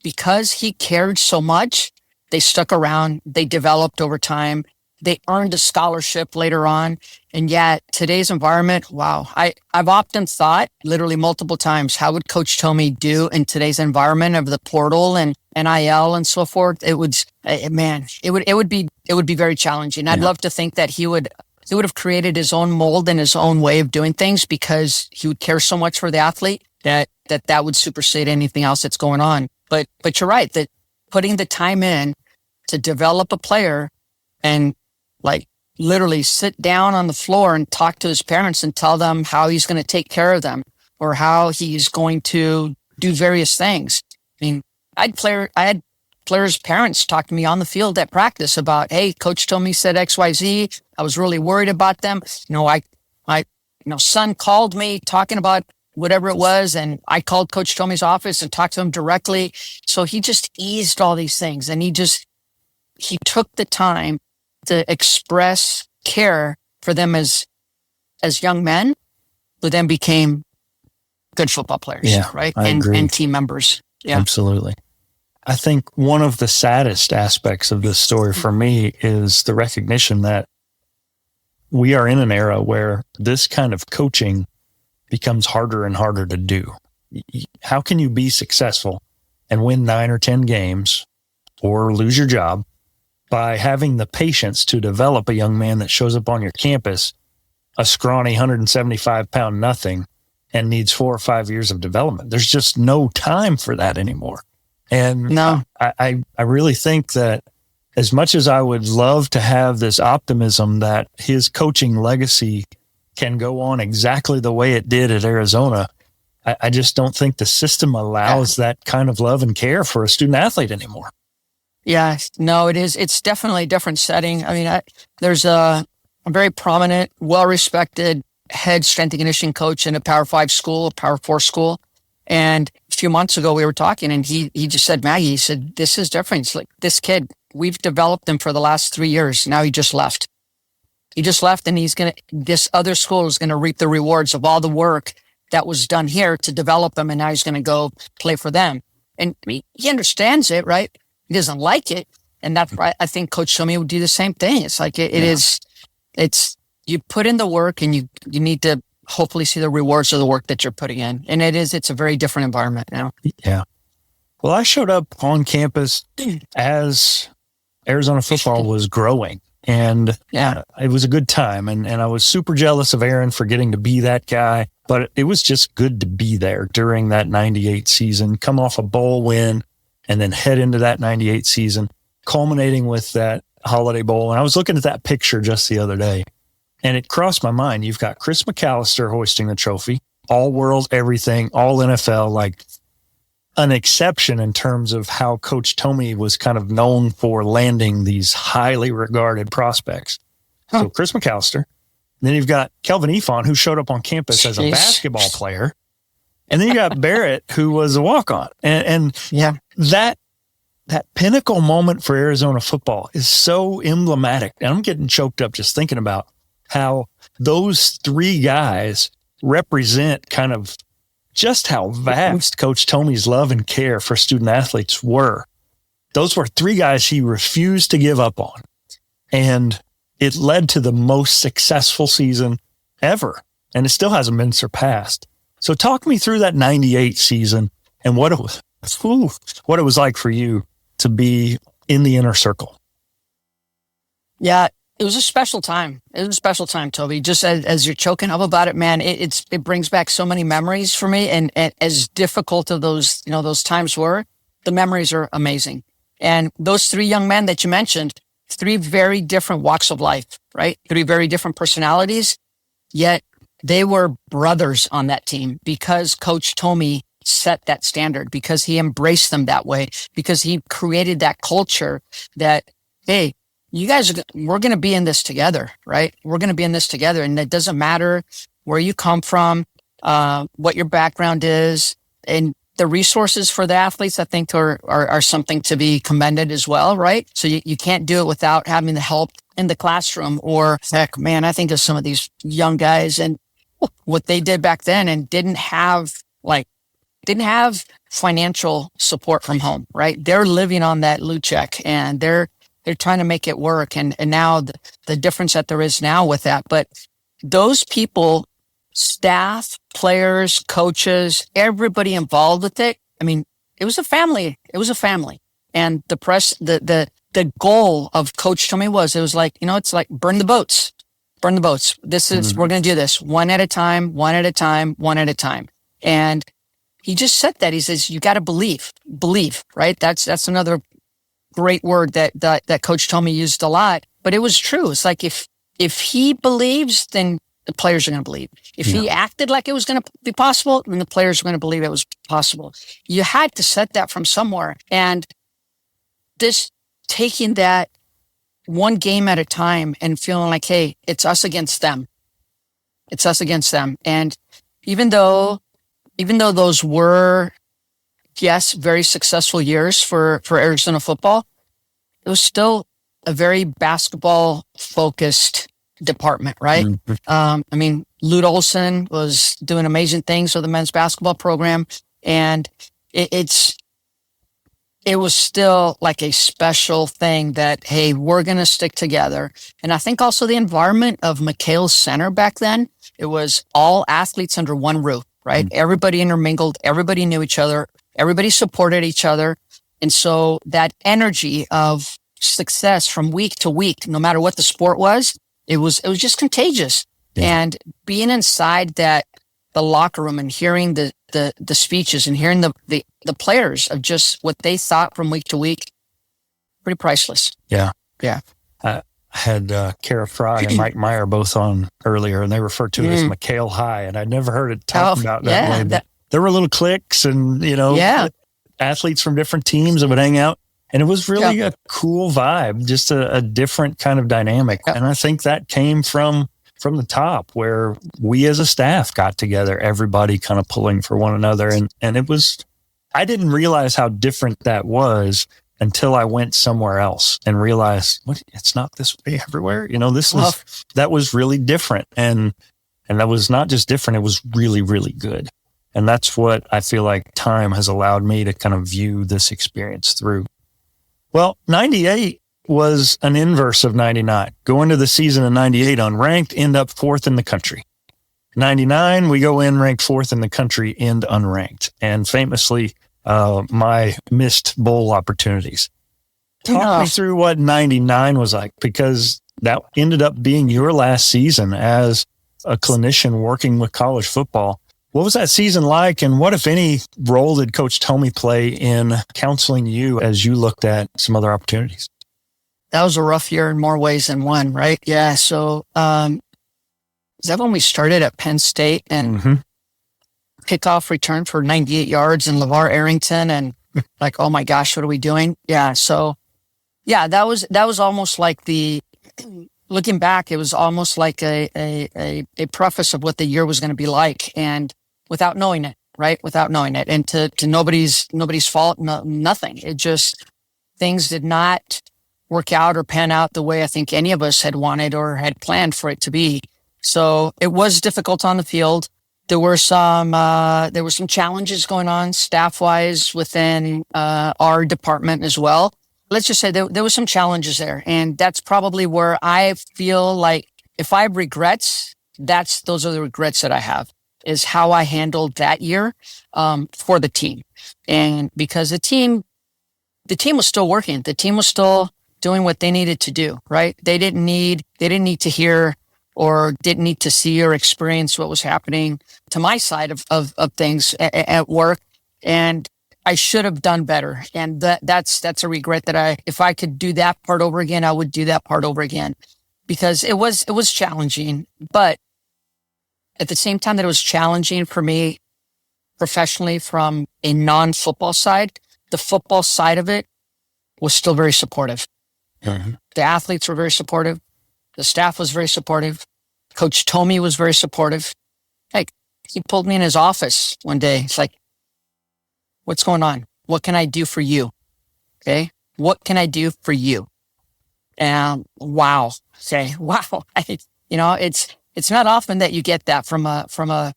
because he cared so much, they stuck around, they developed over time, they earned a scholarship later on. And yet today's environment, wow, I've often thought literally multiple times, how would Coach Tomey do in today's environment of the portal and NIL and so forth? It would be very challenging. I'd love to think that he would have created his own mold and his own way of doing things because he would care so much for the athlete that would supersede anything else that's going on. But you're right, that putting the time in to develop a player and literally sit down on the floor and talk to his parents and tell them how he's going to take care of them or how he's going to do various things. I mean, I had players' parents talk to me on the field at practice about, hey, Coach Tomey said XYZ. I was really worried about them. My son called me talking about whatever it was, and I called Coach Tomey's office and talked to him directly. So he just eased all these things, and he took the time to express care for them as young men, who then became good football players, right? I agree. And team members. Yeah, absolutely. I think one of the saddest aspects of this story for me is the recognition that we are in an era where this kind of coaching becomes harder and harder to do. How can you be successful and win 9 or 10 games or lose your job by having the patience to develop a young man that shows up on your campus, a scrawny 175-pound nothing, and needs 4 or 5 years of development? There's just no time for that anymore. And no. I really think that as much as I would love to have this optimism that his coaching legacy can go on exactly the way it did at Arizona, I just don't think the system allows that kind of love and care for a student athlete anymore. Yeah, no, it is. It's definitely a different setting. I mean, there's a very prominent, well-respected head strength and conditioning coach in a Power 5 school, a Power 4 school. And a few months ago, we were talking, and he just said, Maggie, he said, this is different. It's like, this kid, we've developed him for the last 3 years. Now he just left. He just left, and this other school is going to reap the rewards of all the work that was done here to develop him, and now he's going to go play for them. And he understands it, right? He doesn't like it. And that's why I think Coach Tomey would do the same thing. It's like, it's you put in the work, and you need to hopefully see the rewards of the work that you're putting in. And it's a very different environment now. Yeah. Well, I showed up on campus as Arizona football was growing, and it was a good time. And I was super jealous of Aaron for getting to be that guy, but it was just good to be there during that 98 season, come off a bowl win, and then head into that 98 season, culminating with that Holiday Bowl. And I was looking at that picture just the other day, and it crossed my mind. You've got Chris McAllister hoisting the trophy, all world, everything, all NFL, like an exception in terms of how Coach Tomey was kind of known for landing these highly regarded prospects. So Chris McAllister. Then you've got Kelvin Ifon, who showed up on campus as a basketball player. And then you got Barrett, who was a walk-on. And that pinnacle moment for Arizona football is so emblematic. And I'm getting choked up just thinking about how those 3 guys represent kind of just how vast Coach Tomey's love and care for student athletes were. Those were 3 guys he refused to give up on. And it led to the most successful season ever. And it still hasn't been surpassed. So talk me through that 98 season and what it was like for you to be in the inner circle. Yeah, It was a special time. It was a special time, Toby. Just as you're choking up about it, man, it brings back so many memories for me. And as difficult of those, those times were, the memories are amazing. And those three young men that you mentioned, three very different walks of life, right? Three very different personalities, yet they were brothers on that team because Coach Tomey set that standard, because he embraced them that way, because he created that culture that, hey, you guys, we're going to be in this together, right? We're going to be in this together. And it doesn't matter where you come from, what your background is, and the resources for the athletes, I think are something to be commended as well, right? So you can't do it without having the help in the classroom. Or heck, man, I think of some of these young guys and what they did back then and didn't have financial support from home, right? They're living on that loot check and they're trying to make it work. And now the difference that there is now with that, but those people, staff, players, coaches, everybody involved with it. I mean, it was a family. It was a family. And the goal of Coach Tomey was, it was like, it's like burn the boats. This is, we're going to do this one at a time, one at a time, one at a time. And he just said that. He says, you got to believe, right? That's another great word that Coach Tomey used a lot, but it was true. It's like, if he believes, then the players are going to believe. If he acted like it was going to be possible, then the players are going to believe it was possible. You had to set that from somewhere. And this taking that one game at a time and feeling like, hey, it's us against them. It's us against them. And even though those were, yes, very successful years for Arizona football, it was still a very basketball focused department, right? I mean, Lute Olson was doing amazing things with the men's basketball program, and it was still like a special thing that, hey, we're going to stick together. And I think also the environment of McHale's Center back then, it was all athletes under one roof, right? Everybody intermingled, everybody knew each other, everybody supported each other. And so that energy of success from week to week, no matter what the sport was, it was just contagious. Yeah. And being inside the locker room and hearing the speeches and hearing the players of just what they thought from week to week, pretty priceless. Yeah. Yeah. I had Kara Fry and Mike Meyer both on earlier, and they referred to it as McHale High, and I'd never heard it talked about that way. But there were little cliques and, athletes from different teams that would hang out. And it was really a cool vibe, just a different kind of dynamic. And I think that came from the top, where we as a staff got together, everybody kind of pulling for one another. And it was, I didn't realize how different that was until I went somewhere else and realized, it's not this way everywhere. That was really different. And that was not just different, it was really, really good. And that's what I feel like time has allowed me to kind of view this experience through. Well, 98 was an inverse of 99. Go into the season of 98 unranked, end up fourth in the country. 99, we go in ranked fourth in the country, end unranked. And famously, my missed bowl opportunities. Talk me through what 99 was like, because that ended up being your last season as a clinician working with college football. What was that season like, and what, if any, role did Coach Tomey play in counseling you as you looked at some other opportunities? That was a rough year in more ways than one, right? Yeah. So, is that when we started at Penn State and kickoff return for 98 yards and LeVar Arrington and like, oh my gosh, what are we doing? Yeah. So, yeah, that was almost like looking back, it was almost like a preface of what the year was going to be like, and without knowing it, right? Without knowing it, and to nobody's fault, nothing. It just, things did not work out or pan out the way I think any of us had wanted or had planned for it to be. So it was difficult on the field. There were some challenges going on staff-wise within our department as well. Let's just say there was some challenges there. And that's probably where I feel like if I have regrets, those are the regrets that I have, is how I handled that year for the team. And because the team was still working. The team was still doing what they needed to do, right? They didn't need to hear or didn't need to see or experience what was happening to my side of things at work. And I should have done better. And that's a regret that if I could do that part over again, I would do that part over again, because it was challenging. But at the same time that it was challenging for me professionally from a non-football side, the football side of it was still very supportive. Mm-hmm. The athletes were very supportive. The staff was very supportive. Coach Tomey was very supportive. Like, he pulled me in his office one day. It's like, what's going on? What can I do for you? Okay. What can I do for you? And wow. It's not often that you get that from a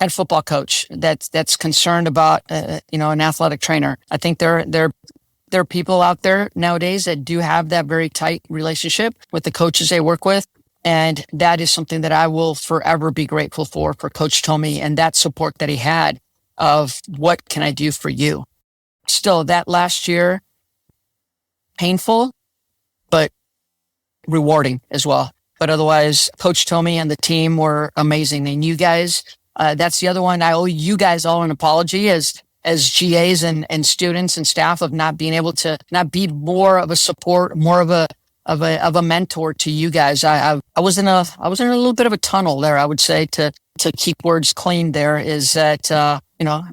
head football coach that's concerned about, an athletic trainer. I think there are people out there nowadays that do have that very tight relationship with the coaches they work with. And that is something that I will forever be grateful for Coach Tomey and that support that he had of what can I do for you? Still, that last year, painful, but rewarding as well. But otherwise, Coach Tomey and the team were amazing. And you guys, that's the other one. I owe you guys all an apology as GAs and students and staff of not being able to not be more of a support, more of a mentor to you guys. I was in a little bit of a tunnel there, I would say, to keep words clean there, is that,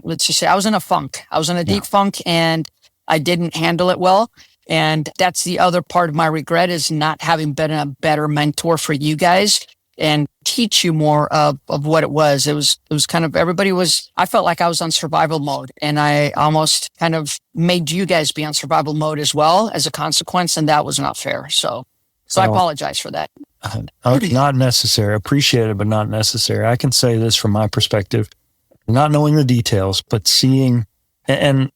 let's just say I was in a funk. I was in a deep funk and I didn't handle it well. And that's the other part of my regret, is not having been a better mentor for you guys and teach you more of what it was. It was kind of, I felt like I was on survival mode, and I almost kind of made you guys be on survival mode as well as a consequence. And that was not fair. So I apologize for that. Not necessary. Appreciate it, but not necessary. I can say this from my perspective, not knowing the details, but seeing, and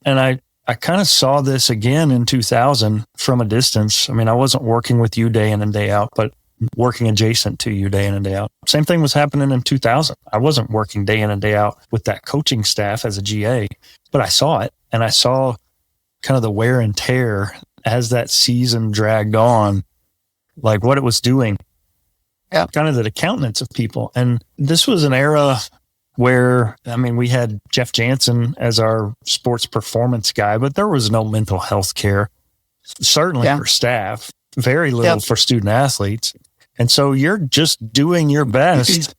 I kind of saw this again in 2000 from a distance. I mean, I wasn't working with you day in and day out, but working adjacent to you day in and day out. Same thing was happening in 2000. I wasn't working day in and day out with that coaching staff as a GA, but I saw it, and I saw kind of the wear and tear as that season dragged on, like what it was doing, kind of the countenance of people. And this was an era where, I mean, we had Jeff Jansen as our sports performance guy, but there was no mental health care, certainly for staff, very little for student athletes. And so you're just doing your best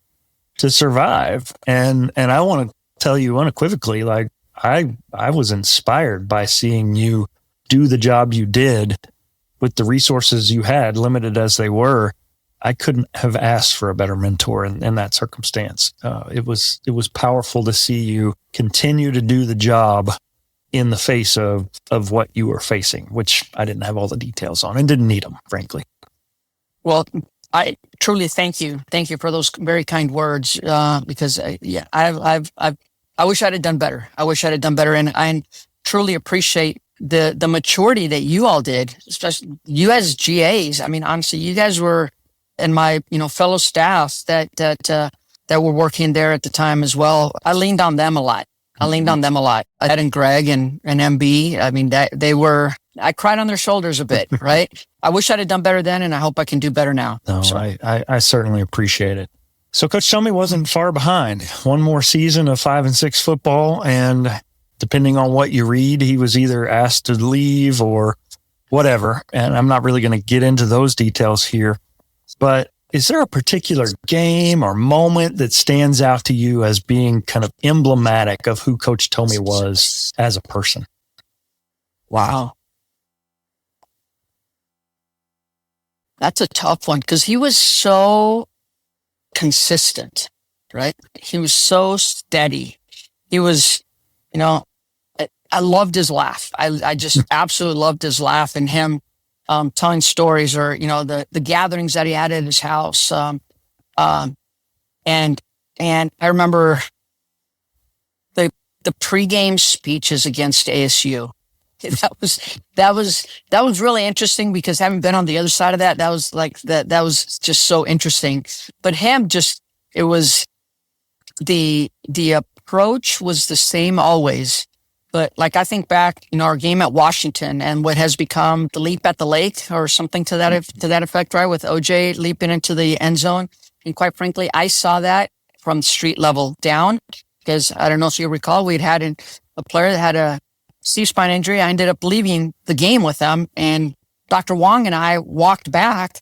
to survive. And I want to tell you unequivocally, like, I was inspired by seeing you do the job you did with the resources you had, limited as they were. I couldn't have asked for a better mentor in that circumstance. It was powerful to see you continue to do the job in the face of what you were facing, which I didn't have all the details on and didn't need them, frankly. Well, I truly thank you. Thank you for those very kind words. Because I wish I'd have done better. And I truly appreciate the maturity that you all did, especially you as GAs. I mean, honestly, you guys were, and my, fellow staff that were working there at the time as well. I leaned on them a lot. Ed and Greg and MB. I mean, I cried on their shoulders a bit, right? I wish I'd have done better then, and I hope I can do better now. No, so. I certainly appreciate it. So Coach Tomey wasn't far behind. One more season of 5 and 6 football, and depending on what you read, he was either asked to leave or whatever. And I'm not really going to get into those details here. But is there a particular game or moment that stands out to you as being kind of emblematic of who Coach Tomey was as a person? Wow. That's a tough one, because he was so consistent, right? He was so steady. He was, I loved his laugh. I just absolutely loved his laugh, and him telling stories, or, the gatherings that he had at his house. And I remember the pregame speeches against ASU. That was really interesting, because having been on the other side of that was just so interesting. But him, it was the approach was the same always, But like, I think back, our game at Washington and what has become the leap at the lake or something to that effect, right? With OJ leaping into the end zone. And quite frankly, I saw that from street level down, because I don't know if you recall, we'd had a player that had a C-spine injury. I ended up leaving the game with them, and Dr. Wong and I walked back,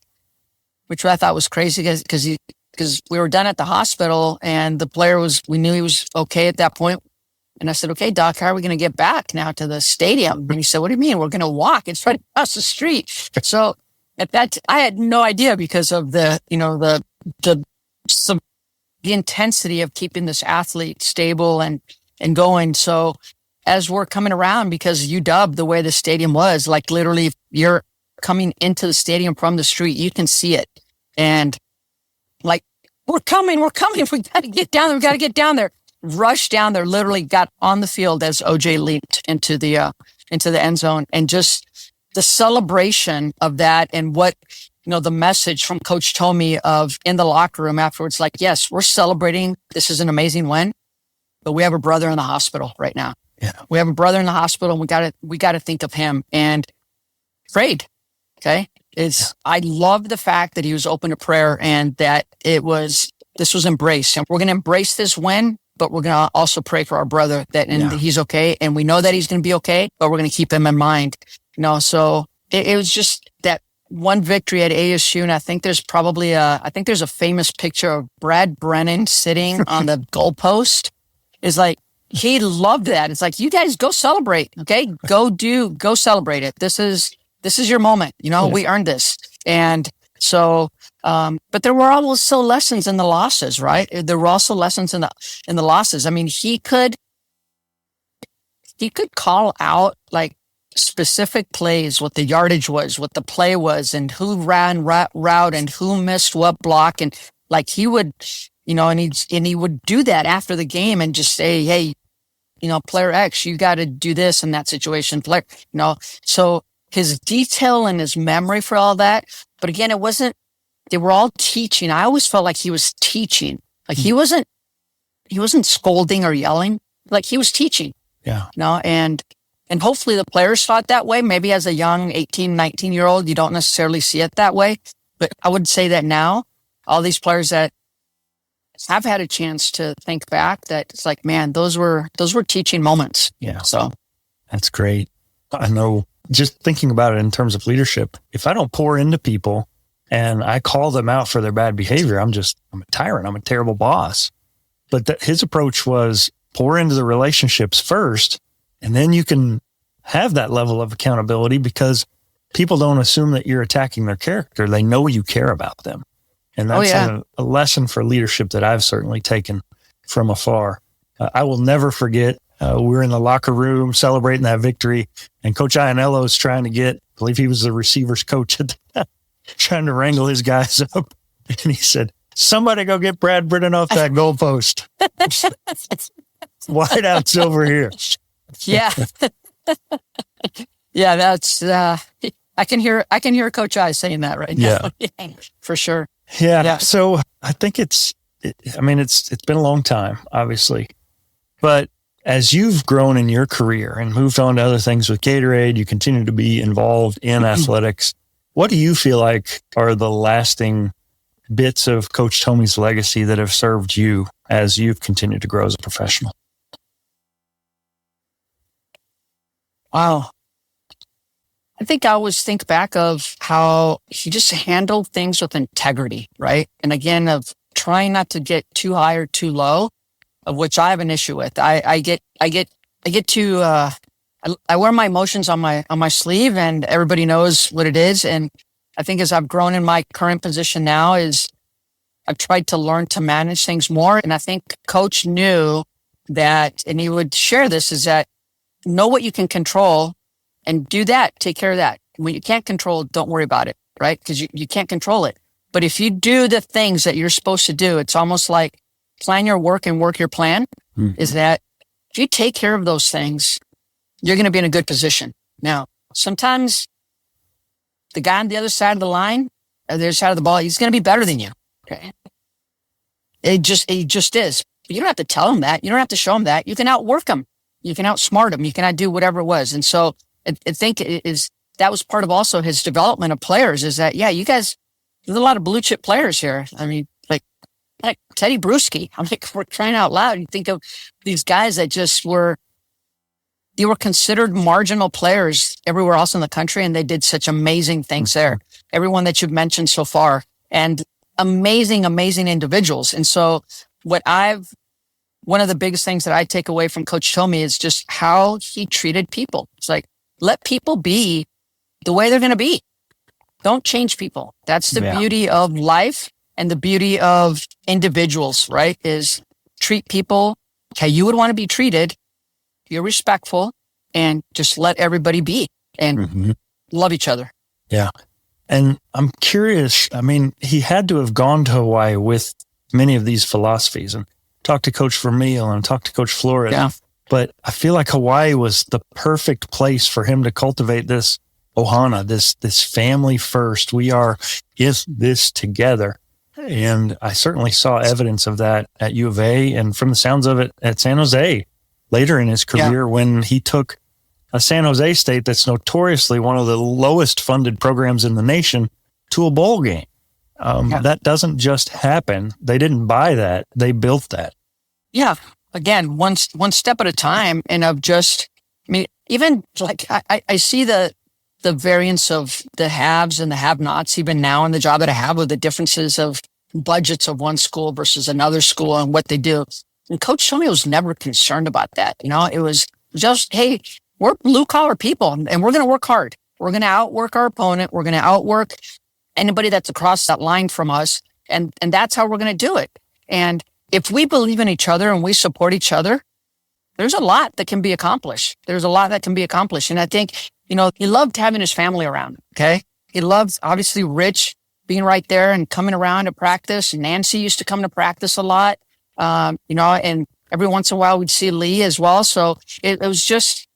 which I thought was crazy because we were done at the hospital, and the player we knew he was okay at that point. And I said, okay, Doc, how are we going to get back now to the stadium? And he said, what do you mean? We're going to walk. It's right across the street. So at that, I had no idea because of the intensity of keeping this athlete stable and going. So as we're coming around, because UW, the way the stadium was, like literally if you're coming into the stadium from the street, you can see it. And like, we're coming. We got to get down there. Rushed down there, literally got on the field as OJ leaped into the end zone, and just the celebration of that, and what, the message from Coach Tomey of in the locker room afterwards, like, yes, we're celebrating. This is an amazing win, but we have a brother in the hospital right now. Yeah. We have a brother in the hospital, and we got to think of him, and prayed. Okay. I love the fact that he was open to prayer, and that this was embraced, and we're going to embrace this win, but we're going to also pray for our brother that he's okay. And we know that he's going to be okay, but we're going to keep him in mind. So it was just that one victory at ASU. And I think there's probably there's a famous picture of Brad Brennan sitting on the goalpost. It's like, he loved that. It's like, you guys go celebrate. Okay. Go celebrate it. This is your moment. We earned this. And so, but there were also lessons in the losses, right? There were also lessons in the losses. I mean, he could call out like specific plays, what the yardage was, what the play was, and who ran route and who missed what block. And like, he would, and he would do that after the game and just say, hey, player X, you got to do this in that situation, player, so his detail and his memory for all that. But again, they were all teaching. I always felt like he was teaching. Like he wasn't scolding or yelling. Like he was teaching. Yeah. And hopefully the players thought that way. Maybe as a young 18, 19-year-old, you don't necessarily see it that way. But I would say that now, all these players that have had a chance to think back, that it's like, man, those were teaching moments. Yeah. So that's great. I know, just thinking about it in terms of leadership, if I don't pour into people and I call them out for their bad behavior, I'm a tyrant. I'm a terrible boss. But his approach was pour into the relationships first, and then you can have that level of accountability, because people don't assume that you're attacking their character. They know you care about them. And that's a lesson for leadership that I've certainly taken from afar. I will never forget, we were in the locker room celebrating that victory, and Coach Ianello is trying to I believe he was the receivers coach at the time, trying to wrangle his guys up. And he said, somebody go get Brad Brennan off that goalpost. Wideouts over here. Yeah. Yeah, that's, I can hear Coach I saying that right now. Yeah. For sure. Yeah. So I think it's been a long time, obviously, but as you've grown in your career and moved on to other things with Gatorade, you continue to be involved in athletics. What do you feel like are the lasting bits of Coach Tomey's legacy that have served you as you've continued to grow as a professional? Wow. I think I always think back of how he just handled things with integrity, right? And again, of trying not to get too high or too low, of which I have an issue with. I wear my emotions on my sleeve, and everybody knows what it is. And I think as I've grown in my current position now, is I've tried to learn to manage things more. And I think Coach knew that, and he would share this, is that know what you can control and do that, take care of that. When you can't control, don't worry about it, right? Because you can't control it. But if you do the things that you're supposed to do, it's almost like plan your work and work your plan, is that if you take care of those things, you're going to be in a good position. Now, sometimes the guy on the other side of the line, or the other side of the ball, he's going to be better than you. Okay. He just is. But you don't have to tell him that. You don't have to show him that. You can outwork him. outsmart them. You can outdo whatever it was. And so I think that was part of also his development of players is that, yeah, you guys, there's a lot of blue chip players here. I mean, like Teddy Bruschi. I'm like, we're crying out loud. You think of these guys that they were considered marginal players everywhere else in the country, and they did such amazing things there. Everyone that you've mentioned so far, and amazing, amazing individuals. And so one of the biggest things that I take away from Coach Tomey is just how he treated people. It's like, let people be the way they're going to be. Don't change people. That's the beauty of life and the beauty of individuals, right? Is treat people how you would want to be treated. You're respectful and just let everybody be and love each other. Yeah. And I'm curious, I mean, he had to have gone to Hawaii with many of these philosophies and talked to Coach Vermeil and talked to Coach Flores. Yeah. But I feel like Hawaii was the perfect place for him to cultivate this ohana, this family first. We are in this together. And I certainly saw evidence of that at U of A and from the sounds of it at San Jose later in his career when he took a San Jose State that's notoriously one of the lowest funded programs in the nation to a bowl game. That doesn't just happen. They didn't buy that. They built that. Yeah. Again, one step at a time. And of just, I mean, even like I see the variance of the haves and the have-nots, even now in the job that I have, with the differences of budgets of one school versus another school and what they do. And Coach Tomey was never concerned about that. You know, it was just, hey, we're blue collar people and we're going to work hard. We're going to outwork our opponent. We're going to outwork anybody that's across that line from us. And that's how we're going to do it. And if we believe in each other and we support each other, there's a lot that can be accomplished. And I think, you know, he loved having his family around. Okay. He loved obviously Rich being right there and coming around to practice. Nancy used to come to practice a lot. You know, and every once in a while we'd see Lee as well. So it was just,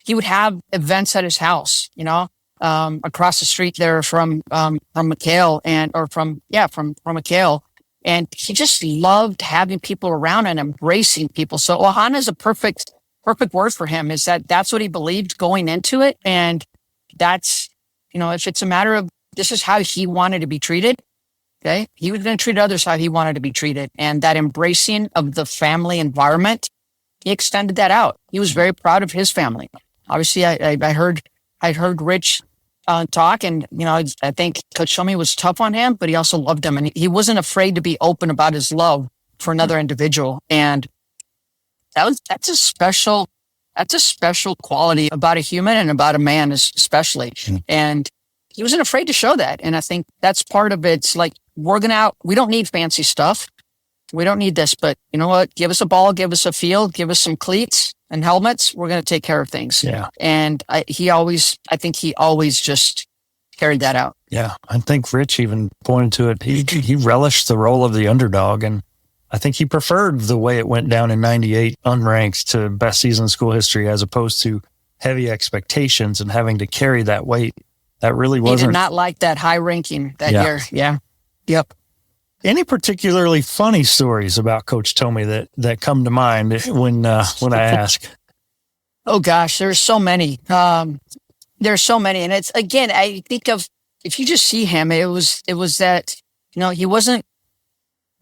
he would have events at his house, you know, across the street there from McHale from McHale. And he just loved having people around and embracing people. So ohana is a perfect word for him, is that's what he believed going into it. And that's, you know, if it's a matter of this is how he wanted to be treated, okay, he was going to treat others how he wanted to be treated. And that embracing of the family environment, he extended that out. He was very proud of his family. Obviously, I heard Rich talk, and you know, I think Coach Tomey was tough on him, but he also loved him, and he wasn't afraid to be open about his love for another individual. And that's a special quality about a human and about a man, especially. And he wasn't afraid to show that. And I think that's part of it. It's like, we don't need fancy stuff. We don't need this, but you know what? Give us a ball, give us a field, give us some cleats and helmets. We're going to take care of things. Yeah. And I think he always just carried that out. Yeah. I think Rich even pointed to it. He relished the role of the underdog. And I think he preferred the way it went down in 98 unranked to best season in school history, as opposed to heavy expectations and having to carry that weight. That really wasn't. He did not like that high ranking that year. Yeah. Yep. Any particularly funny stories about Coach Tomey that come to mind when I ask? Oh gosh, there's so many. There's so many, and it's, again, I think of, if you just see him, it was that, you know, he wasn't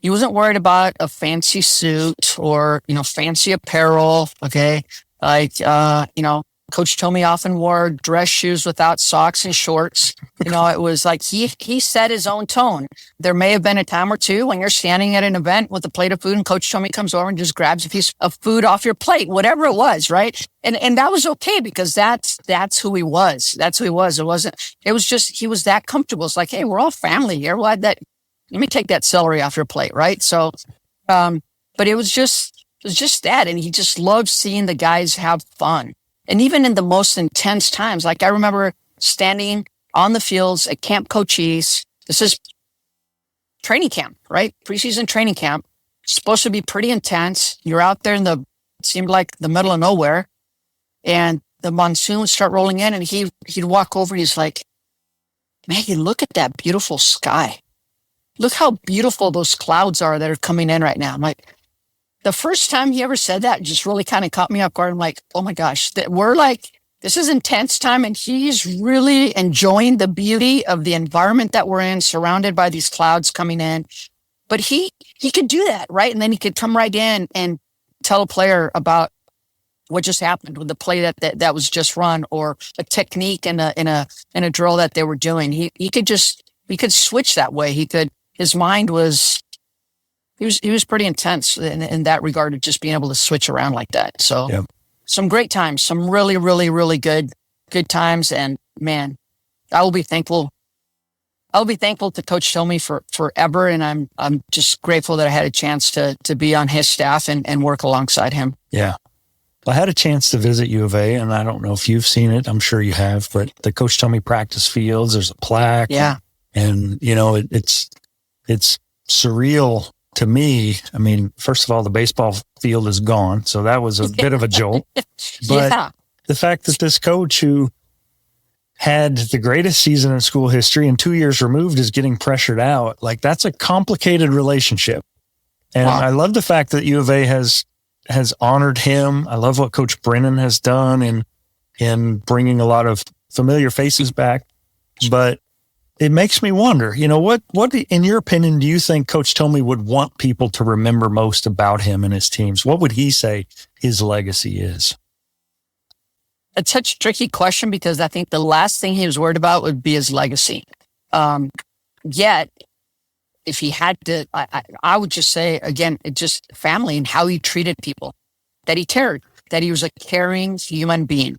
worried about a fancy suit or, you know, fancy apparel. Okay, like you know, Coach Tomey often wore dress shoes without socks and shorts. You know, it was like he set his own tone. There may have been a time or two when you're standing at an event with a plate of food and Coach Tomey comes over and just grabs a piece of food off your plate, whatever it was, right? And that was okay, because that's who he was. That's who he was. It was just, he was that comfortable. It's like, hey, we're all family here. Let me take that celery off your plate, right? So, but it was just that. And he just loved seeing the guys have fun. And even in the most intense times, like I remember standing on the fields at Camp Cochise. This is training camp, right? Preseason training camp. It's supposed to be pretty intense. You're out there it seemed like the middle of nowhere. And the monsoon would start rolling in, and he'd walk over and he's like, Maggie, look at that beautiful sky. Look how beautiful those clouds are that are coming in right now. I'm like, The first time he ever said that just really kind of caught me off guard. I'm like, oh my gosh, we're like, this is intense time. And he's really enjoying the beauty of the environment that we're in, surrounded by these clouds coming in. But he could do that, right? And then he could come right in and tell a player about what just happened with the play that was just run, or a technique in a drill that they were doing. He could switch that way. His mind was, he was pretty intense in that regard of just being able to switch around like that. So some great times, some really, really, really good times. And man, I will be thankful to Coach Tomey for forever. And I'm just grateful that I had a chance to be on his staff and work alongside him. Yeah. Well, I had a chance to visit U of A, and I don't know if you've seen it. I'm sure you have, but the Coach Tomey practice fields, there's a plaque. Yeah. And it's surreal to me. I mean, first of all, the baseball field is gone. So that was a bit of a jolt. But the fact that this coach who had the greatest season in school history and 2 years removed is getting pressured out, like, that's a complicated relationship. And I love the fact that U of A has honored him. I love what Coach Brennan has done in bringing a lot of familiar faces back. But it makes me wonder, what in your opinion, do you think Coach Tomey would want people to remember most about him and his teams? What would he say his legacy is? It's such a tricky question, because I think the last thing he was worried about would be his legacy. Yet, if he had to, I would just say, again, it's just family and how he treated people, that he cared, that he was a caring human being.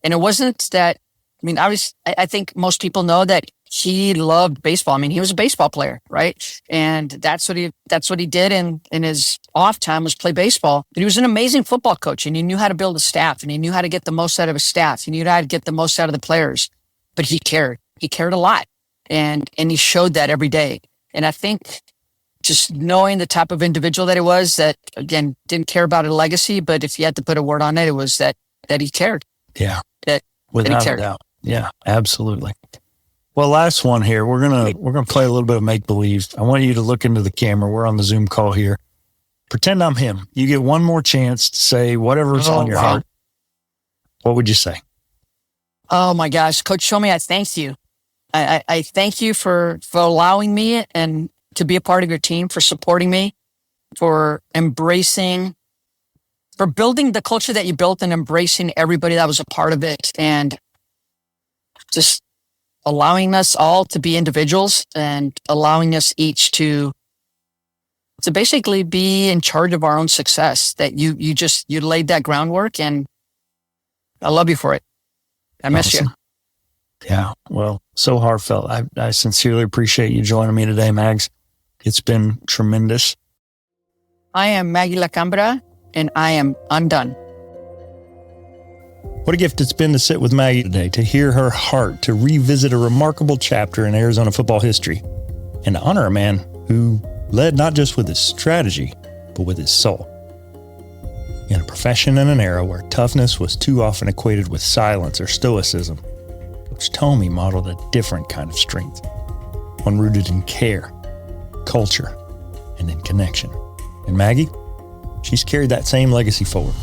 And it wasn't that, I think most people know that he loved baseball. I mean, he was a baseball player, right? And that's what he did in his off time, was play baseball. But he was an amazing football coach, and he knew how to build a staff, and he knew how to get the most out of his staff. He knew how to get the most out of the players. But he cared. He cared a lot. And he showed that every day. And I think just knowing the type of individual that he was, that, again, didn't care about a legacy, but if you had to put a word on it, it was that he cared. Yeah. Without a doubt. Yeah, absolutely. Well, last one here. We're gonna play a little bit of make believe. I want you to look into the camera. We're on the Zoom call here. Pretend I'm him. You get one more chance to say whatever's on your heart. What would you say? Oh my gosh, Coach Tomey, I thank you. I thank you for allowing me and to be a part of your team, for supporting me, for building the culture that you built and embracing everybody that was a part of it, and just allowing us all to be individuals and allowing us each to basically be in charge of our own success. That you laid that groundwork, and I love you for it. I miss you. Yeah. Well, so heartfelt. I sincerely appreciate you joining me today, Mags. It's been tremendous. I am Magie Lacambra, and I am undone. What a gift it's been to sit with Maggie today, to hear her heart, to revisit a remarkable chapter in Arizona football history, and to honor a man who led not just with his strategy, but with his soul. In a profession and an era where toughness was too often equated with silence or stoicism, Coach Tomey modeled a different kind of strength, one rooted in care, culture, and in connection. And Maggie, she's carried that same legacy forward,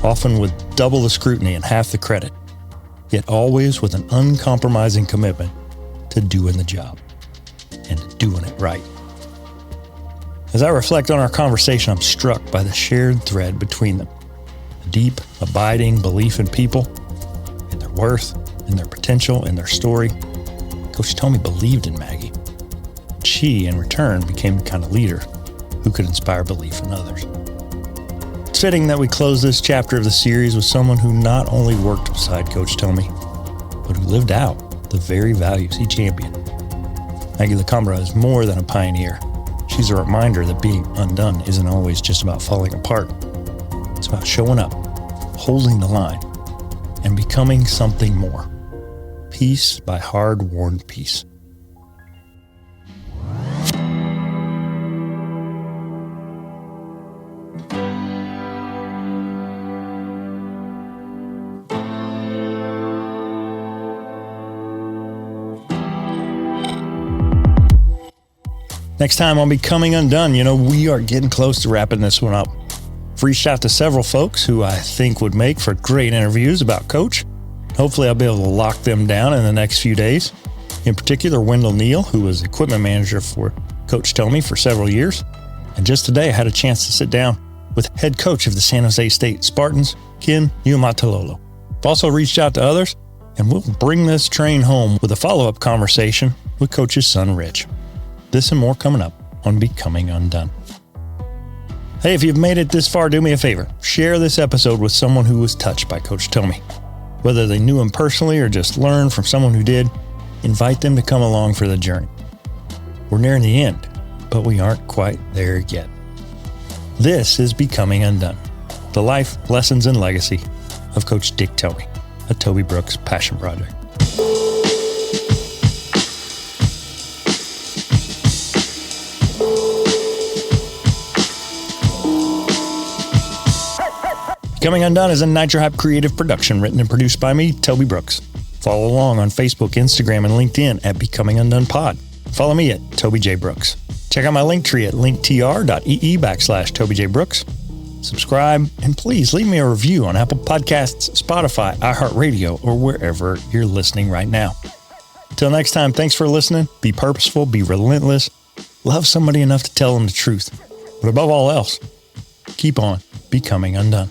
often with double the scrutiny and half the credit, yet always with an uncompromising commitment to doing the job and to doing it right. As I reflect on our conversation, I'm struck by the shared thread between them, a deep, abiding belief in people, in their worth, in their potential, in their story. Coach Tomey believed in Maggie. She, in return, became the kind of leader who could inspire belief in others. It's fitting that we close this chapter of the series with someone who not only worked beside Coach Tomey, but who lived out the very values he championed. Magie Lacambra is more than a pioneer. She's a reminder that being undone isn't always just about falling apart. It's about showing up, holding the line, and becoming something more. Peace by hard-worn peace. Next time on Becoming Undone, we are getting close to wrapping this one up. I've reached out to several folks who I think would make for great interviews about Coach. Hopefully I'll be able to lock them down in the next few days. In particular, Wendell Neal, who was equipment manager for Coach Tomey for several years. And just today I had a chance to sit down with head coach of the San Jose State Spartans, Ken Niumatalolo. I've also reached out to others, and we'll bring this train home with a follow-up conversation with Coach's son, Rich. This and more coming up on Becoming UnDone. Hey, if you've made it this far, do me a favor. Share this episode with someone who was touched by Coach Tomey. Whether they knew him personally or just learned from someone who did, invite them to come along for the journey. We're nearing the end, but we aren't quite there yet. This is Becoming UnDone, the life, lessons, and legacy of Coach Dick Tomey, a Toby Brooks passion project. Becoming UnDone is a Nitro Hype creative production written and produced by me, Toby Brooks. Follow along on Facebook, Instagram, and LinkedIn at Becoming UnDone Pod. Follow me at Toby J. Brooks. Check out my link tree at linktr.ee/Toby J. Brooks. Subscribe, and please leave me a review on Apple Podcasts, Spotify, iHeartRadio, or wherever you're listening right now. Till next time, thanks for listening. Be purposeful, be relentless, love somebody enough to tell them the truth. But above all else, keep on becoming undone.